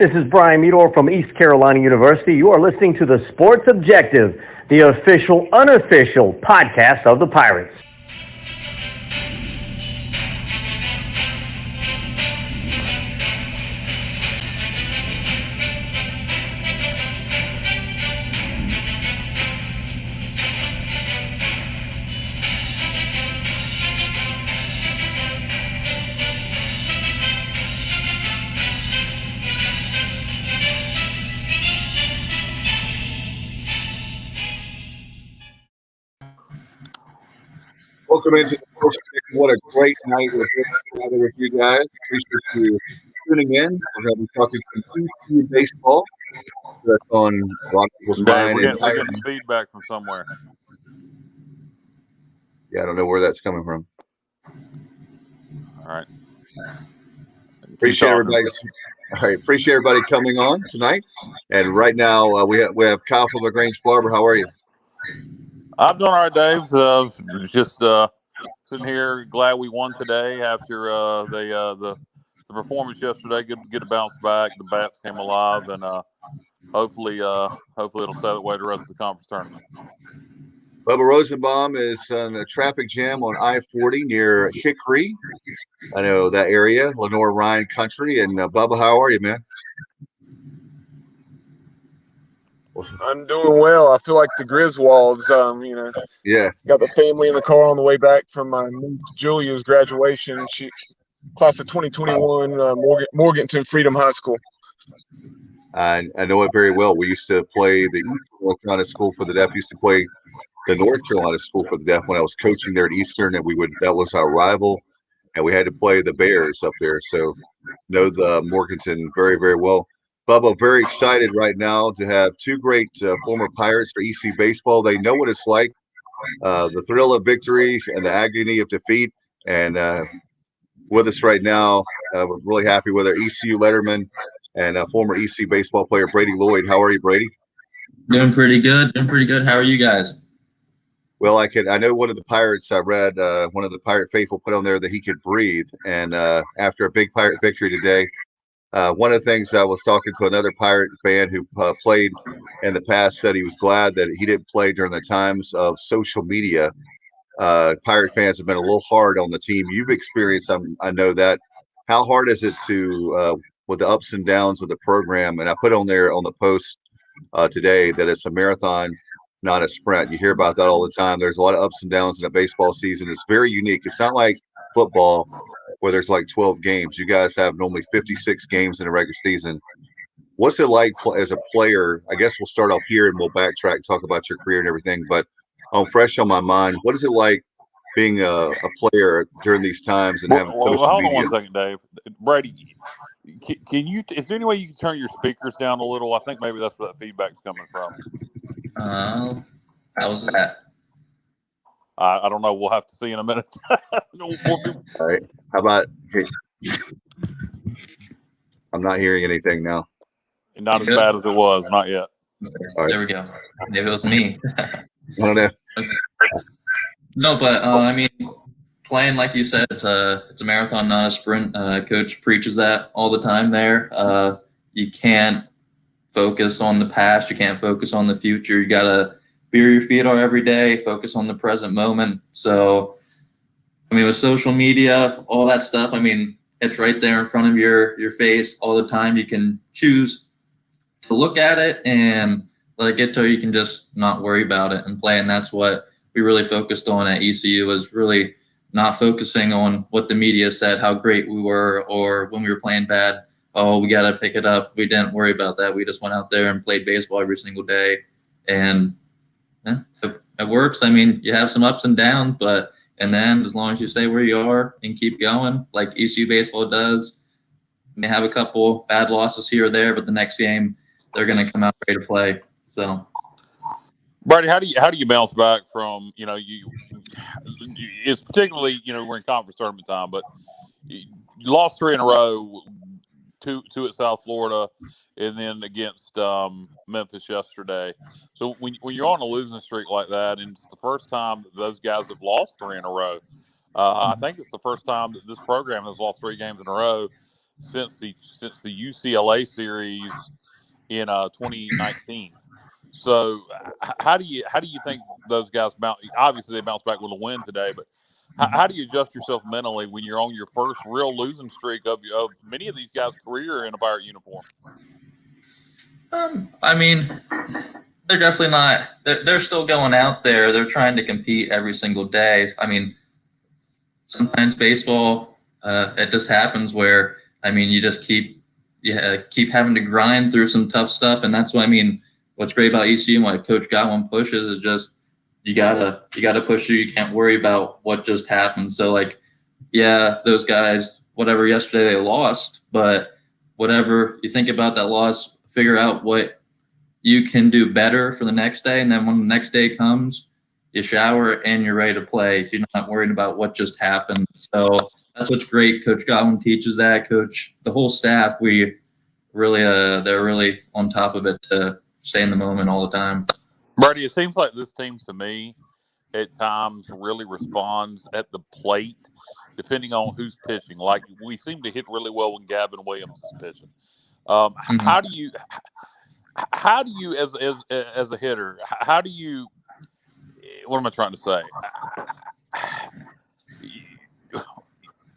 This is Brian Meador from East Carolina University. You are listening to the Sports Objective, the official, unofficial podcast of the Pirates. Welcome into the first. What a great night we're together with you guys. Appreciate you tuning in. We're going to be talking some ECU baseball. That's on Rockville Spine. We're getting feedback from somewhere. Yeah, I don't know where that's coming from. All right. Appreciate everybody coming on tonight. And right now we have Kyle from LaGrange Barber. How are you? I'm doing all right, Dave. Just sitting here, glad we won today after the performance yesterday. Good to get a bounce back. The bats came alive, and hopefully it'll stay that way the rest of the conference tournament. Bubba Rosenbaum is on a traffic jam on I-40 near Hickory. I know that area, Lenore Ryan country. And Bubba, how are you, man? I'm doing well. I feel like the Griswolds, Yeah. Got the family in the car on the way back from my niece Julia's graduation. She class of 2021, Morganton Freedom High School. I know it very well. We used to play the Eastern North Carolina School for the Deaf. Used to play the North Carolina School for the Deaf when I was coaching there at Eastern, and that was our rival, and we had to play the Bears up there. So know the Morganton very, very well. Bubba, very excited right now to have two great former Pirates for ECU baseball. They know what it's like, the thrill of victories and the agony of defeat. And with us right now, we're really happy with our ECU letterman and former ECU baseball player, Brady Lloyd. How are you, Brady? Doing pretty good. How are you guys? Well, I know one of the Pirates, I read one of the Pirate faithful put on there that he could breathe. And after a big Pirate victory today, one of the things I was talking to another Pirate fan who played in the past said he was glad that he didn't play during the times of social media. Pirate fans have been a little hard on the team. You've experienced, I know that. How hard is it to, with the ups and downs of the program? And I put on there on the post today that it's a marathon, not a sprint. You hear about that all the time. There's a lot of ups and downs in a baseball season. It's very unique. It's not like football where there's like 12 games. You guys have normally 56 games in a regular season. What's it like as a player? I guess we'll start off here and we'll backtrack, talk about your career and everything. But fresh on my mind, what is it like being a player during these times and having social hold media? on one second, Dave. Brady, can you? Is there any way you can turn your speakers down a little? I think maybe that's where that feedback's coming from. How's that? I don't know. We'll have to see in a minute. All right. How about? I'm not hearing anything now. Not as bad as it was. Not yet. Right. There we go. Maybe it was me. I don't know. No, but I mean, playing like you said, it's a marathon, not a sprint. Coach preaches that all the time. There, you can't focus on the past. You can't focus on the future. You gotta be where your feet are every day. Focus on the present moment. So, I mean, with social media, all that stuff, I mean, it's right there in front of your face all the time. You can choose to look at it and let it get to you. You can just not worry about it and play. And that's what we really focused on at ECU, was really not focusing on what the media said, how great we were, or when we were playing bad, oh, we got to pick it up. We didn't worry about that. We just went out there and played baseball every single day. And it works. I mean, you have some ups and downs, but and then as long as you stay where you are and keep going, like ECU baseball does, you may have a couple bad losses here or there, but the next game they're going to come out ready to play. So, Brady, how do you bounce back from it's particularly we're in conference tournament time, but you lost 3 in a row, two at South Florida, and then against Memphis yesterday. So when you're on a losing streak like that, and it's the first time that those guys have lost 3 in a row, I think it's the first time that this program has lost 3 games in a row. since the UCLA series in 2019. So how do you think those guys bounce? Obviously, they bounce back with a win today, but how do you adjust yourself mentally when you're on your first real losing streak of many of these guys' career in a Pirate uniform? I mean, they're definitely not. They're still going out there. They're trying to compete every single day. I mean, sometimes baseball, it just happens where you just keep having to grind through some tough stuff, and that's what I mean. What's great about ECU and why Coach Godwin pushes is just you gotta push through. You can't worry about what just happened. So those guys, whatever yesterday they lost, but whatever you think about that loss, figure out what you can do better for the next day, and then when the next day comes, you shower and you're ready to play. You're not worried about what just happened. So that's what's great. Coach Godwin teaches that. The whole staff, we really, they're really on top of it to stay in the moment all the time. Brady, it seems like this team to me at times really responds at the plate, depending on who's pitching. Like we seem to hit really well when Gavin Williams is pitching. How do you, as a hitter, what am I trying to say?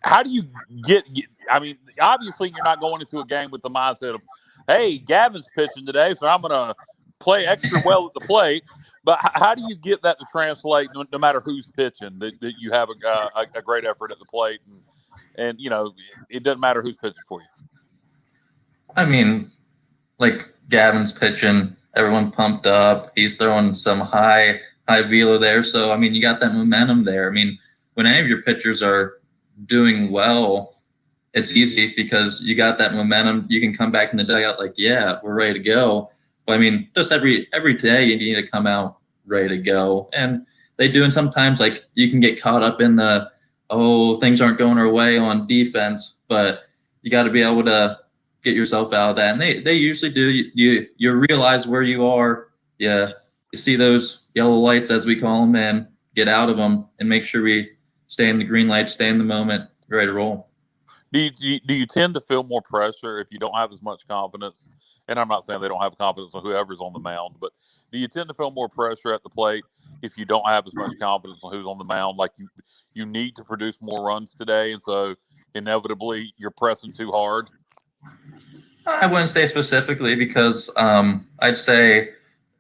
How do you get? I mean, obviously, you're not going into a game with the mindset of, "Hey, Gavin's pitching today, so I'm going to play extra well at the plate." But how do you get that to translate, no matter who's pitching, that you have a great effort at the plate, and it doesn't matter who's pitching for you? I mean, like Gavin's pitching, everyone pumped up. He's throwing some high velo there, so you got that momentum there. When any of your pitchers are doing well, it's easy because you got that momentum. You can come back in the dugout like, yeah, we're ready to go. But just every day you need to come out ready to go, and they do. And sometimes you can get caught up in the things aren't going our way on defense, but you got to be able to get yourself out of that. And they usually do. You realize where you are. Yeah, you see those yellow lights, as we call them, and get out of them and make sure we stay in the green light, stay in the moment, ready to roll. Do you tend to feel more pressure if you don't have as much confidence? And I'm not saying they don't have confidence in whoever's on the mound, but do you tend to feel more pressure at the plate if you don't have as much confidence on who's on the mound? Like you need to produce more runs today, and so inevitably you're pressing too hard? I wouldn't say specifically because I'd say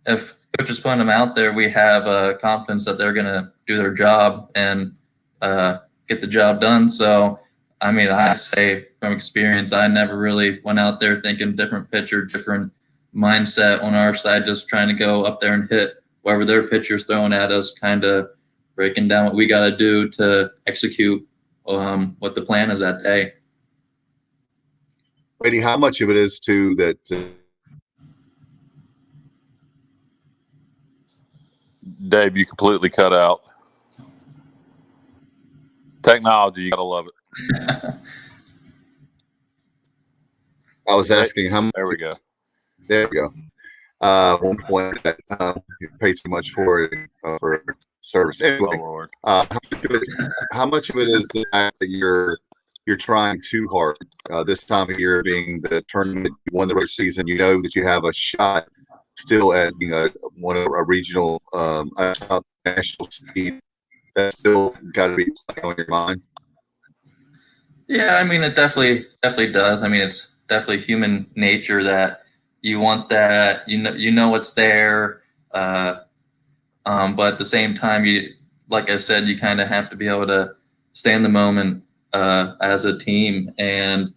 if coaches put them out there, we have confidence that they're going to do their job and get the job done. So, I say from experience, I never really went out there thinking different pitcher, different mindset on our side, just trying to go up there and hit wherever their pitcher's throwing at us, kind of breaking down what we got to do to execute what the plan is that day. Brady, how much of it is too that Dave, you completely cut out. Technology, you gotta love it. I was asking how much. There we go. There we go. One point that you pay too much for service. Anyway, how much of it is the fact that you're trying too hard this time of year, being the tournament, you won the regular season, you know that you have a shot still at being a regional national team. That's still got to be on your mind. Yeah, it definitely does. It's definitely human nature that you want that. You know what's there, but at the same time, like I said, you kind of have to be able to stay in the moment as a team, and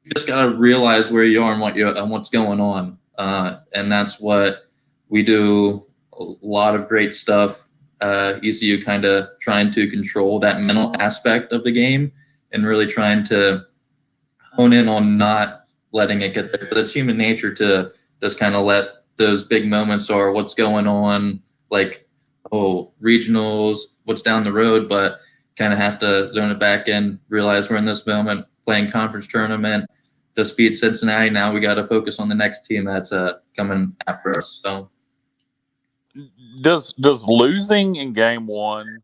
you just got to realize where you are and what's going on. And that's what we do. A lot of great stuff. ECU kind of trying to control that mental aspect of the game and really trying to hone in on not letting it get there. But it's human nature to just kind of let those big moments or what's going on, like, regionals, what's down the road, but kind of have to zone it back in, realize we're in this moment, playing conference tournament, just beat Cincinnati. Now we got to focus on the next team that's coming after us. So, does losing in game one,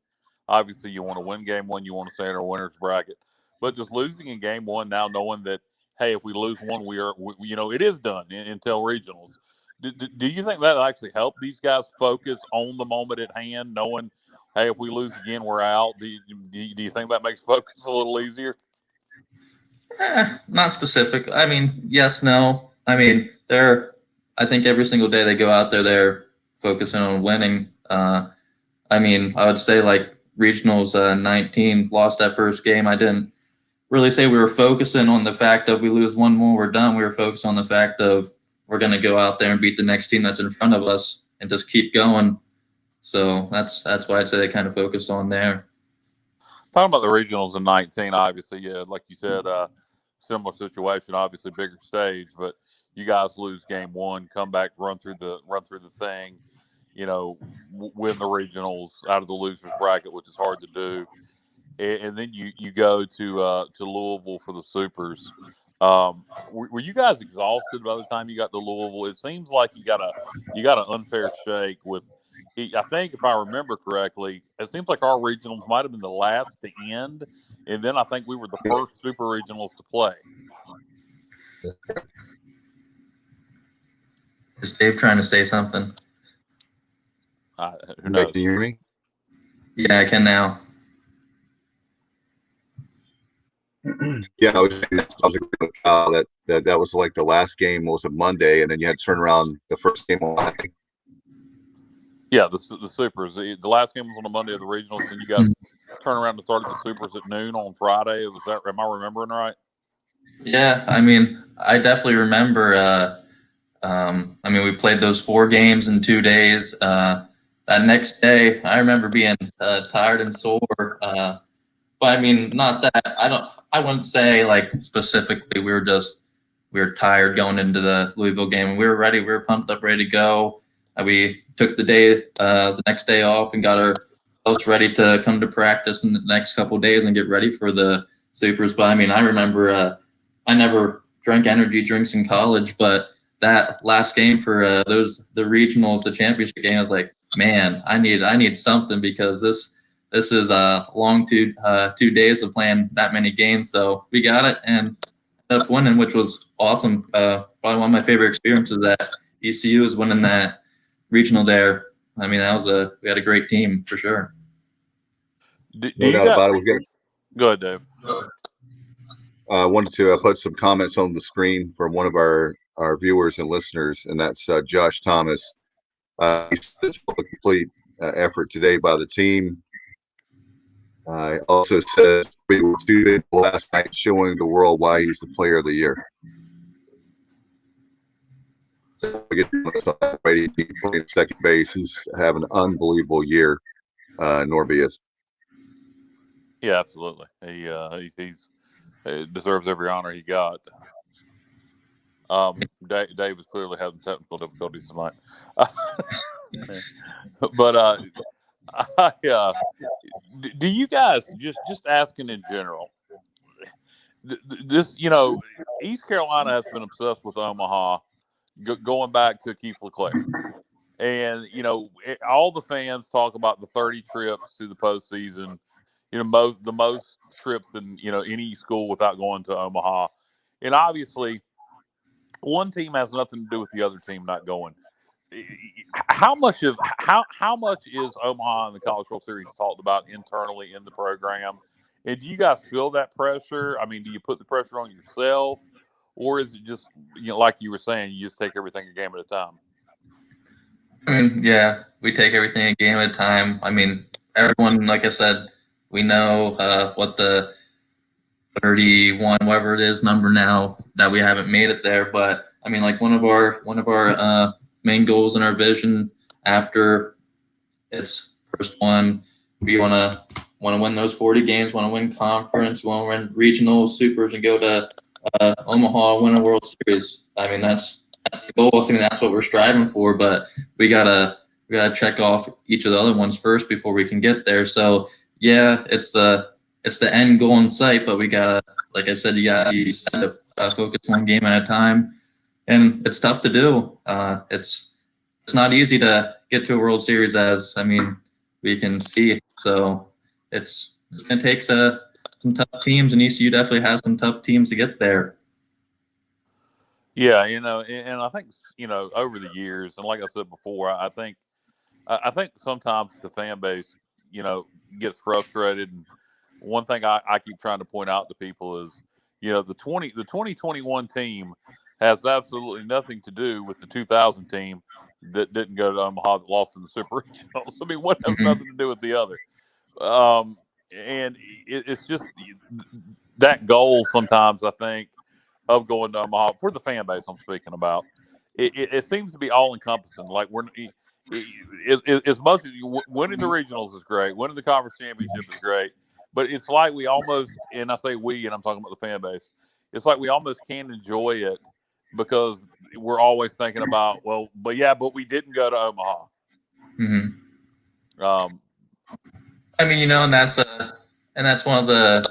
obviously you want to win game one, you want to stay in our winner's bracket, but just losing in game one now, knowing that, hey, if we lose one, it is done until regionals. Do you think that actually helped these guys focus on the moment at hand, knowing, hey, if we lose again, we're out? Do you think that makes focus a little easier? Not specific. I mean, yes, no. I mean, I think every single day they go out there, they're focusing on winning. I mean, I would say like regionals 19 lost that first game. I didn't really say we were focusing on the fact of we lose one more, we're done. We were focused on the fact of we're going to go out there and beat the next team that's in front of us and just keep going. So that's why I'd say they kind of focused on there. Talking about the regionals in 19, obviously, yeah, like you said, similar situation, obviously bigger stage, but you guys lose game one, come back, run through the thing, win the regionals out of the losers bracket, which is hard to do, and then you go to Louisville for the supers. Were you guys exhausted by the time you got to Louisville? It seems like you got an unfair shake with. I think if I remember correctly, it seems like our regionals might have been the last to end, and then I think we were the first super regionals to play. Is Dave trying to say something? Who knows? Can you hear me? Yeah, I can now. Yeah, I was agreeing with that was like the last game was a Monday, and then you had to turn around the first game on Monday. Yeah, the supers. The last game was on a Monday of the regionals, and you guys turn around and started the supers at noon on Friday. Am I remembering right? Yeah, I mean, I definitely remember. I mean, we played those 4 games in 2 days. That next day, I remember being tired and sore. But I mean, not that I wouldn't say like specifically we were tired going into the Louisville game. We were ready. We were pumped up, ready to go. We took the next day off and got ourselves ready to come to practice in the next couple of days and get ready for the supers. But I mean, I remember I never drank energy drinks in college, but that last game for the regionals, the championship game, I was like, man, I need something because this is a long 2 days of playing that many games. So we got it and ended up winning, which was awesome. Probably one of my favorite experiences at ECU is winning that regional there. I mean, we had a great team for sure. No doubt about it. Go ahead, Dave. I wanted to put some comments on the screen from one of our viewers and listeners, and that's Josh Thomas. He says a complete effort today by the team. Also says we were too big last night, showing the world why he's the player of the year. So Brady playing second base. He's having an unbelievable year. Norby is. Yeah, absolutely. He deserves every honor he got. Dave is clearly having technical difficulties tonight. But do you guys just asking in general? This, East Carolina has been obsessed with Omaha, going back to Keith LeClaire, and all the fans talk about the 30 trips to the postseason. The most trips in any school without going to Omaha, and obviously, one team has nothing to do with the other team not going. How much is Omaha and the College World Series talked about internally in the program? And do you guys feel that pressure? I mean, do you put the pressure on yourself, or is it just like you were saying, you just take everything a game at a time? I mean, yeah, we take everything a game at a time. I mean, everyone, like I said, we know what the 31, whatever it is, number now that we haven't made it there. But I mean, like one of our main goals in our vision after it's first one, we want to win those 40 games, want to win conference, want to win regional supers, and go to Omaha, win a World Series. I mean, that's the goal. I mean, that's what we're striving for. But we gotta check off each of the other ones first before we can get there. So yeah, it's the end goal in sight, but we gotta, like I said, you gotta focus one game at a time, and it's tough to do. It's not easy to get to a World Series, as I mean we can see. So it's gonna take tough teams, and ECU definitely has some tough teams to get there. Yeah, and I think over the years, and like I said before, I think sometimes the fan base, gets frustrated. And one thing I keep trying to point out to people is, the 2021 team has absolutely nothing to do with the 2000 team that didn't go to Omaha that lost in the Super Regionals. I mean, one has nothing to do with the other. And it's just that goal sometimes, I think, of going to Omaha for the fan base I'm speaking about. It seems to be all encompassing. Like as much as winning the regionals is great, winning the conference championship is great, but it's like we almost, and I say we, and I'm talking about the fan base, it's like we almost can't enjoy it because we're always thinking about, but we didn't go to Omaha. Mm-hmm. I mean, and that's one of the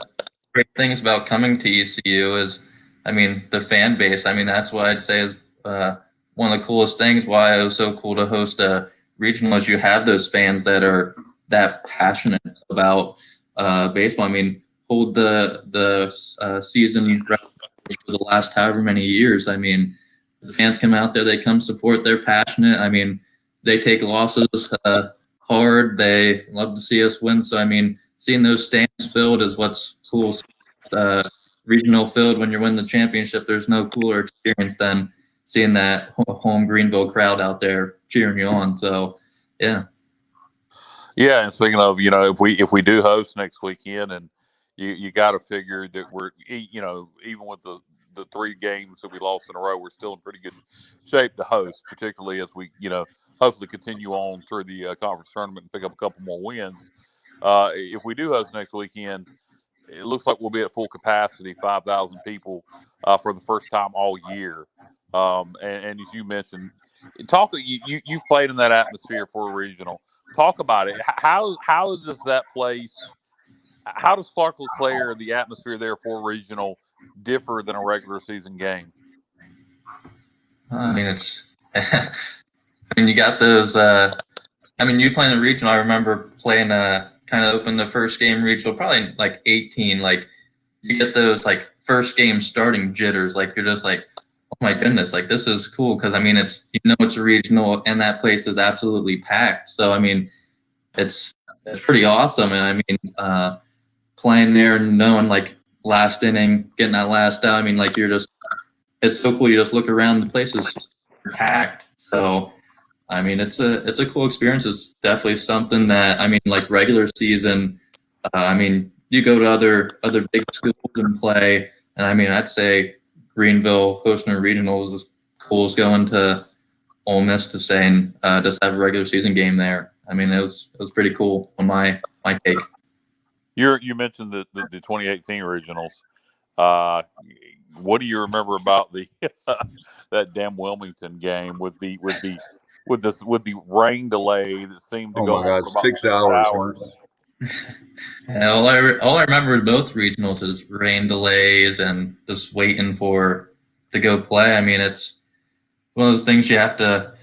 great things about coming to ECU is, I mean, the fan base. I mean, that's what I'd say is one of the coolest things. Why it was so cool to host a regional is you have those fans that are that passionate about baseball. I mean, hold the season for the last however many years. I mean, the fans come out there, they come support. They're passionate. I mean, they take losses hard. They love to see us win. So I mean, seeing those stands filled is what's cool. Regional filled when you're winning the championship, there's no cooler experience than seeing that home Greenville crowd out there cheering you on. So, yeah. Yeah, and speaking of, if we do host next weekend, and you got to figure that we're, even with the 3 games that we lost in a row, we're still in pretty good shape to host, particularly as we, hopefully continue on through the conference tournament and pick up a couple more wins. If we do host next weekend, it looks like we'll be at full capacity, 5,000 people for the first time all year. And as you mentioned, you've played in that atmosphere for a regional. Talk about it. How does that place? How does Clark LeClaire, the atmosphere there for a regional, differ than a regular season game? I mean, it's. I mean, you got those. I mean, you playing the regional. I remember playing kind of open the first game regional, probably like 18. Like you get those like first game starting jitters. Like you're just like, oh my goodness, like this is cool because I mean it's it's a regional and that place is absolutely packed. So I mean, it's pretty awesome. And I mean, playing there, knowing like last inning, getting that last out. I mean, like it's so cool. You just look around, the place is packed. So. I mean, it's a cool experience. It's definitely something that, I mean, like regular season, I mean, you go to other big schools and play. And I mean, I'd say Greenville hosting a regional is as cool as going to Ole Miss to say and just have a regular season game there. I mean, it was pretty cool on my take. You mentioned the 2018 regionals. What do you remember about the that damn Wilmington game with the rain delay that seemed to go on for about 6 hours. Yeah, all I remember with both regionals is rain delays and just waiting to go play. I mean, it's one of those things you gotta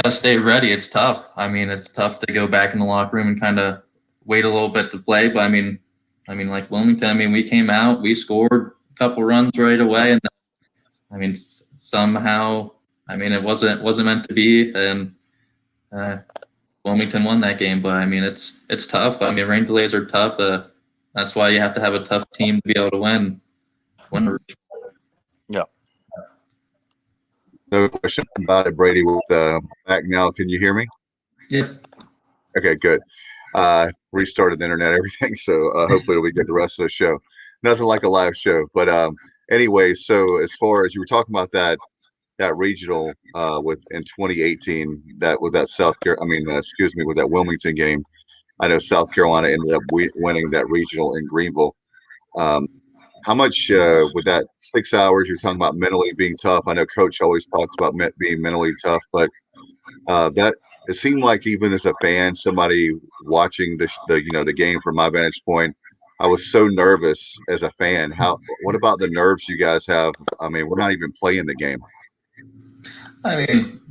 stay ready. It's tough. I mean, it's tough to go back in the locker room and kind of wait a little bit to play. But I mean, like Wilmington, I mean, we came out, we scored a couple runs right away, and then, I mean, somehow, I mean, it wasn't meant to be, and Wilmington won that game. But I mean, it's tough. I mean, rain delays are tough. That's why you have to have a tough team to be able to win. Yeah. No question about it, Brady. With back now, can you hear me? Yeah. Okay, good. Restarted the internet, everything. So hopefully we get the rest of the show. Nothing like a live show, but anyway. So as far as you were talking about that regional with in 2018, with that with that Wilmington game, I know South Carolina ended up winning that regional in Greenville. How much with that 6 hours you're talking about mentally being tough? I know Coach always talks about being mentally tough, but that it seemed like even as a fan, somebody watching the game from my vantage point, I was so nervous as a fan. What about the nerves you guys have? I mean, we're not even playing the game. I mean,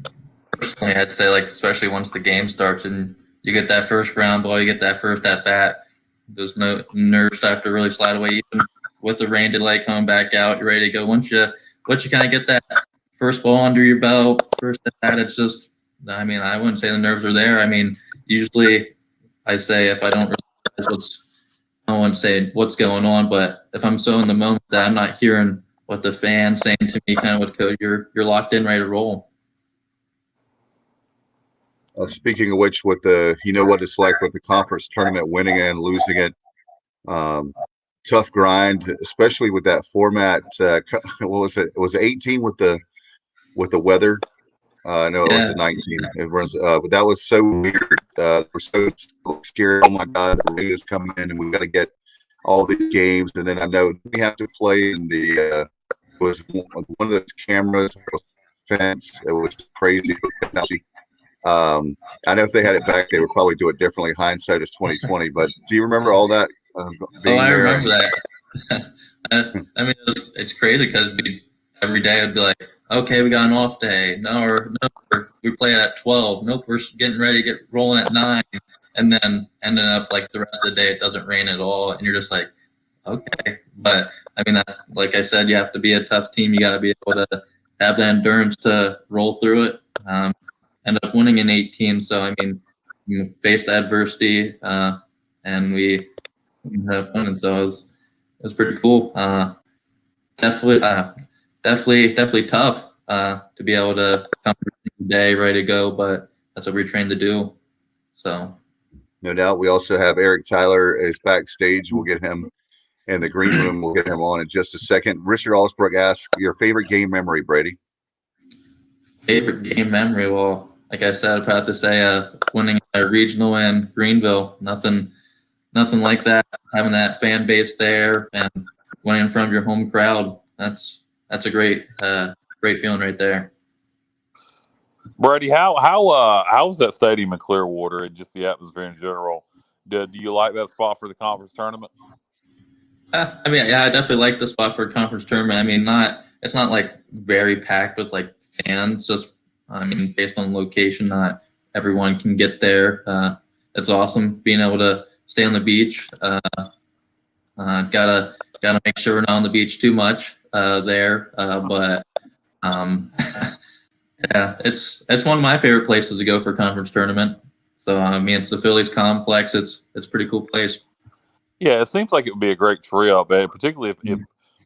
personally, I'd say, like, especially once the game starts and you get that first ground ball, you get that first at bat, There's no nerves start to really slide away. Even with the rain delay coming back out, you're ready to go. Once you kind of get that first ball under your belt, first at bat, it's just, I mean, I wouldn't say the nerves are there. I mean, usually I say if I don't realize I wouldn't say what's going on, but if I'm so in the moment that I'm not hearing what the fans saying to me, kind of what coach, you're locked in, ready to roll. Speaking of which, with the what it's like with the conference tournament, winning and losing it, tough grind, especially with that format. What was it? It was 18 with the weather. No, it was 19. It was, but that was so weird. We're so scared. Oh my God, the rain is coming in, and we got to get all these games. And then I know we have to play in the it was one of those cameras fence. It was crazy technology. I know if they had it back, they would probably do it differently. Hindsight is 2020. But do you remember all that? I remember that. I mean, it's crazy because every day I'd be like, okay, we got an off day. No, we play at 12. Nope, we're getting ready to get rolling at 9. And then ending up like the rest of the day, it doesn't rain at all. And you're just like, okay. But I mean, like I said, you have to be a tough team. You got to be able to have the endurance to roll through it. End up winning in 18. So, I mean, we faced adversity and we had fun. And so it was pretty cool. Definitely tough to be able to come every day ready to go, but that's what we trained to do. So, no doubt. We also have Eric Tyler is backstage. We'll get him in the green room. We'll get him on in just a second. Richard Allsbrook asks your favorite game memory, Brady. Favorite game memory? Well, like I said, I'd have to say winning a regional in Greenville. Nothing like that. Having that fan base there and winning in front of your home crowd. That's a great feeling right there. Brady, how's that stadium in Clearwater and just the atmosphere in general? Do you like that spot for the conference tournament? I mean, yeah, I definitely like the spot for a conference tournament. I mean, it's not like very packed with like fans. Just, I mean, based on location, not everyone can get there. It's awesome being able to stay on the beach. Gotta make sure we're not on the beach too much there. But yeah, it's one of my favorite places to go for a conference tournament. So I mean, it's the Phillies complex. It's a pretty cool place. Yeah, it seems like it would be a great trip, and particularly if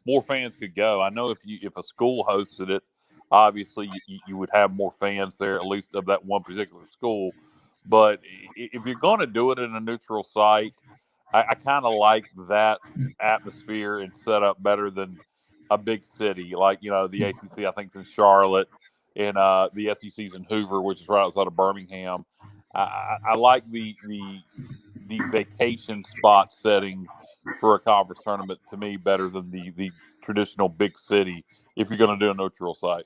more fans could go. I know if a school hosted it, obviously you would have more fans there, at least of that one particular school. But if you're going to do it in a neutral site, I kind of like that atmosphere and setup better than a big city like the ACC. I think is in Charlotte, and the SEC's in Hoover, which is right outside of Birmingham. I like the vacation spot setting for a conference tournament to me better than the traditional big city if you're going to do a neutral site.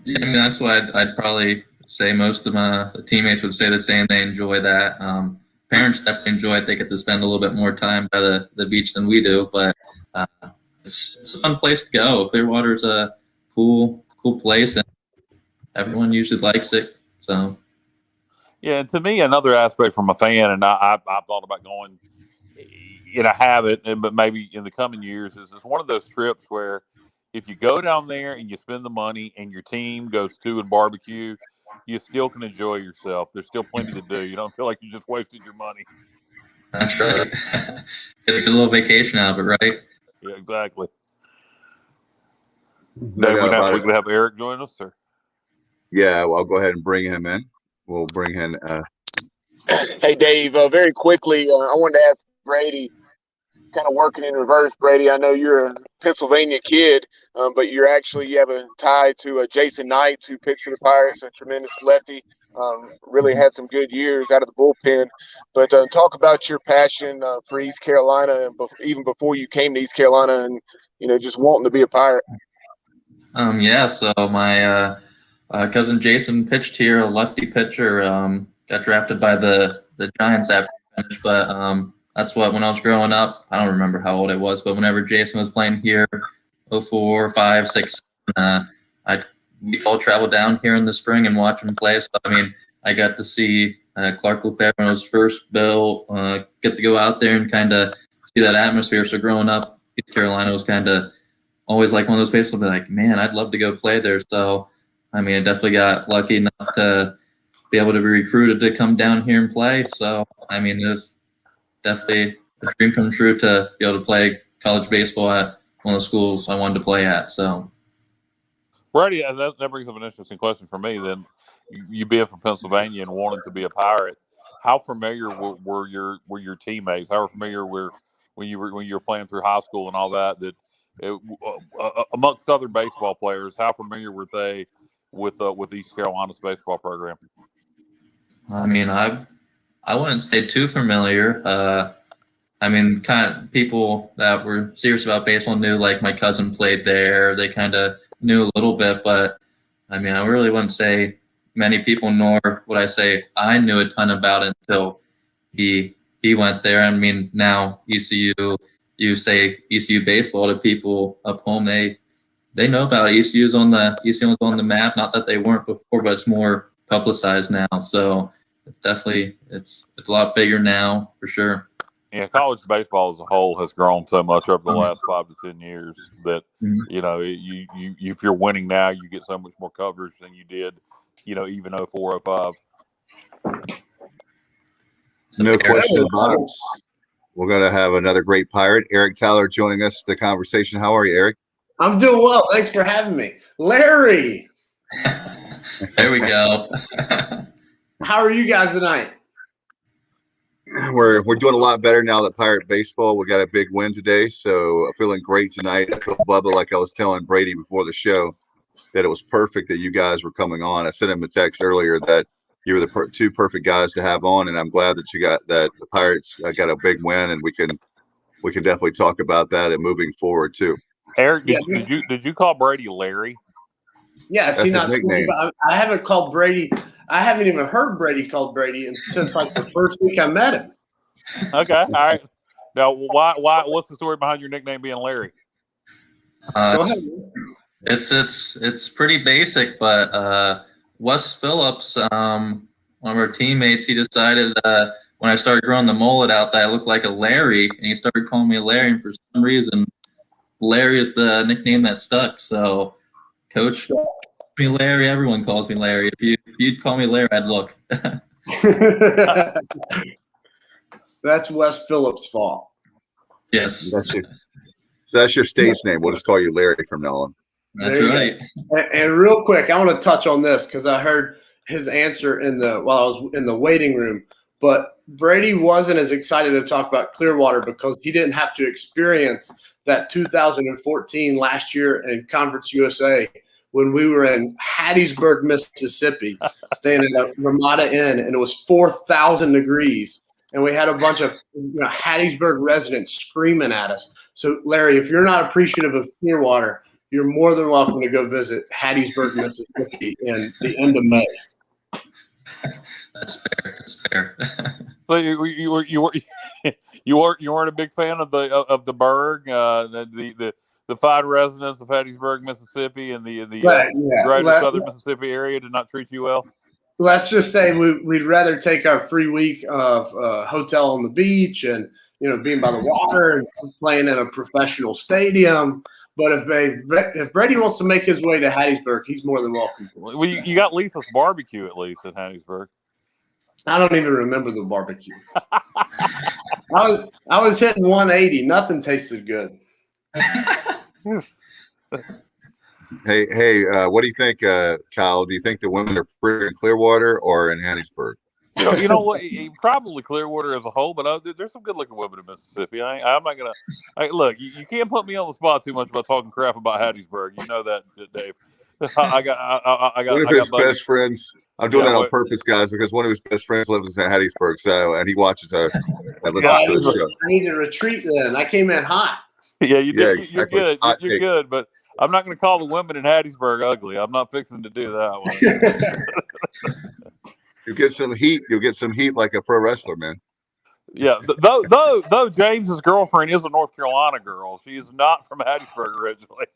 Yeah, I mean, that's what I'd probably say most of my teammates would say the same. They enjoy that. Parents definitely enjoy it. They get to spend a little bit more time by the beach than we do, but it's a fun place to go. Clearwater's a cool place, and everyone usually likes it. So. Yeah, and to me, another aspect from a fan, and I've thought about going, and I haven't, but maybe in the coming years, is it's one of those trips where if you go down there and you spend the money and your team goes stew and barbecue, you still can enjoy yourself. There's still plenty to do. You don't feel like you just wasted your money. That's right. Get a good little vacation out of it, right? Yeah, exactly. No Dave, doubt we can have Eric join us, or? Yeah, well, I'll go ahead and bring him in. We'll bring in. Hey, Dave, very quickly, I wanted to ask Brady, kind of working in reverse, Brady. I know you're a Pennsylvania kid, but you have a tie to Jason Knight, who pitched for the Pirates, a tremendous lefty. Really had some good years out of the bullpen. But talk about your passion for East Carolina, even before you came to East Carolina, and just wanting to be a Pirate. Yeah. So my cousin Jason pitched here, a lefty pitcher. Got drafted by the Giants after he finished, but that's what when I was growing up. I don't remember how old I was, but whenever Jason was playing here, 04, 5, 6, we all traveled down here in the spring and watch him play. So I mean, I got to see Clark LeFevre when it was first built, get to go out there and kind of see that atmosphere. So growing up, East Carolina was kind of always like one of those places I'll be like, man, I'd love to go play there. So, I mean, I definitely got lucky enough to be able to be recruited to come down here and play. So, I mean, it's definitely a dream come true to be able to play college baseball at one of the schools I wanted to play at. So, Brady, that brings up an interesting question for me. Then, you being from Pennsylvania and wanting to be a Pirate, how familiar were your teammates? How familiar were when you were playing through high school and all that? Amongst other baseball players, how familiar were they with East Carolina's baseball program? I mean, I wouldn't say too familiar. I mean, kind of people that were serious about baseball knew, like my cousin played there. They kind of knew a little bit, but I mean, I really wouldn't say many people, nor would I say I knew a ton about it until he went there. I mean, now ECU, you say ECU baseball to people up home, they know about it. ECU's on the map. Not that they weren't before, but it's more publicized now. So it's definitely it's a lot bigger now for sure. Yeah, college baseball as a whole has grown so much over the last 5 to 10 years that you know you if you're winning now, you get so much more coverage than you did, even 04, 05. No question about it. We're going to have another great Pirate, Eric Tyler, joining us the conversation. How are you, Eric? I'm doing well. Thanks for having me. Larry. There we go. How are you guys tonight? We're doing a lot better now that Pirate baseball. We got a big win today, so feeling great tonight. I feel Bubba, like I was telling Brady before the show, that it was perfect that you guys were coming on. I sent him a text earlier that you were the two perfect guys to have on, and I'm glad that the Pirates got a big win, and we can definitely talk about that and moving forward too. Eric, did you call Brady Larry? Yeah, That's his nickname. I haven't called Brady. I haven't even heard Brady called Brady since like the first week I met him. Okay, all right. Now, why? What's the story behind your nickname being Larry? Go ahead. It's pretty basic, but Wes Phillips, one of our teammates, he decided when I started growing the mullet out that I looked like a Larry, and he started calling me Larry. And for some reason, Larry is the nickname that stuck. So, Coach calls me Larry. Everyone calls me Larry. If you'd call me Larry, I'd look. That's Wes Phillips' fault. Yes, That's your stage name. We'll just call you Larry from now on. That's right. And real quick, I want to touch on this because I heard his answer while I was in the waiting room. But Brady wasn't as excited to talk about Clearwater because he didn't have to experience that 2014 last year in Conference USA when we were in Hattiesburg, Mississippi, staying at a Ramada Inn, and it was 4,000 degrees. And we had a bunch of Hattiesburg residents screaming at us. So, Larry, if you're not appreciative of Clearwater, you're more than welcome to go visit Hattiesburg, Mississippi in the end of May. That's fair. So you weren't a big fan of the Berg, the fine residents of Hattiesburg, Mississippi, and the greater southern Mississippi area did not treat you well. Let's just say we'd rather take our free week of hotel on the beach and being by the water and playing in a professional stadium. But if Brady wants to make his way to Hattiesburg, he's more than welcome. Well, you got Lethal's barbecue at least in Hattiesburg. I don't even remember the barbecue. I was hitting 180. Nothing tasted good. Hey, what do you think, Kyle? Do you think the women are prettier in Clearwater or in Hattiesburg? You know what? Probably Clearwater as a whole, but there's some good-looking women in Mississippi. I'm not gonna look. You can't put me on the spot too much about talking crap about Hattiesburg. You know that, Dave. I got. One of his best friends. I'm doing that on purpose, guys, because one of his best friends lives in Hattiesburg, and he watches her and listens to the show. I need to retreat then. I came in hot. Yeah, you did. Exactly. You're good. You're good, but I'm not going to call the women in Hattiesburg ugly. I'm not fixing to do that one. You get some heat. You'll get some heat like a pro wrestler, man. Yeah, though James's girlfriend is a North Carolina girl. She is not from Hattiesburg originally.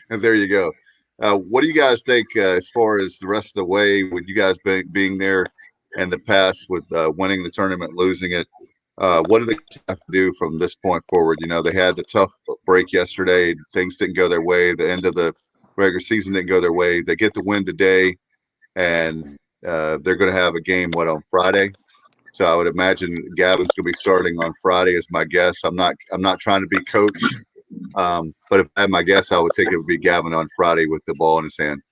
And there you go. What do you guys think as far as the rest of the way with you guys being there in the past with winning the tournament, losing it? What do they have to do from this point forward? You know, they had the tough break yesterday. Things didn't go their way. The end of the regular season didn't go their way. They get the win today, and they're going to have a game, on Friday? So I would imagine Gavin's going to be starting on Friday is my guess. I'm not trying to be coach, but if I had my guess, I would think it would be Gavin on Friday with the ball in his hand.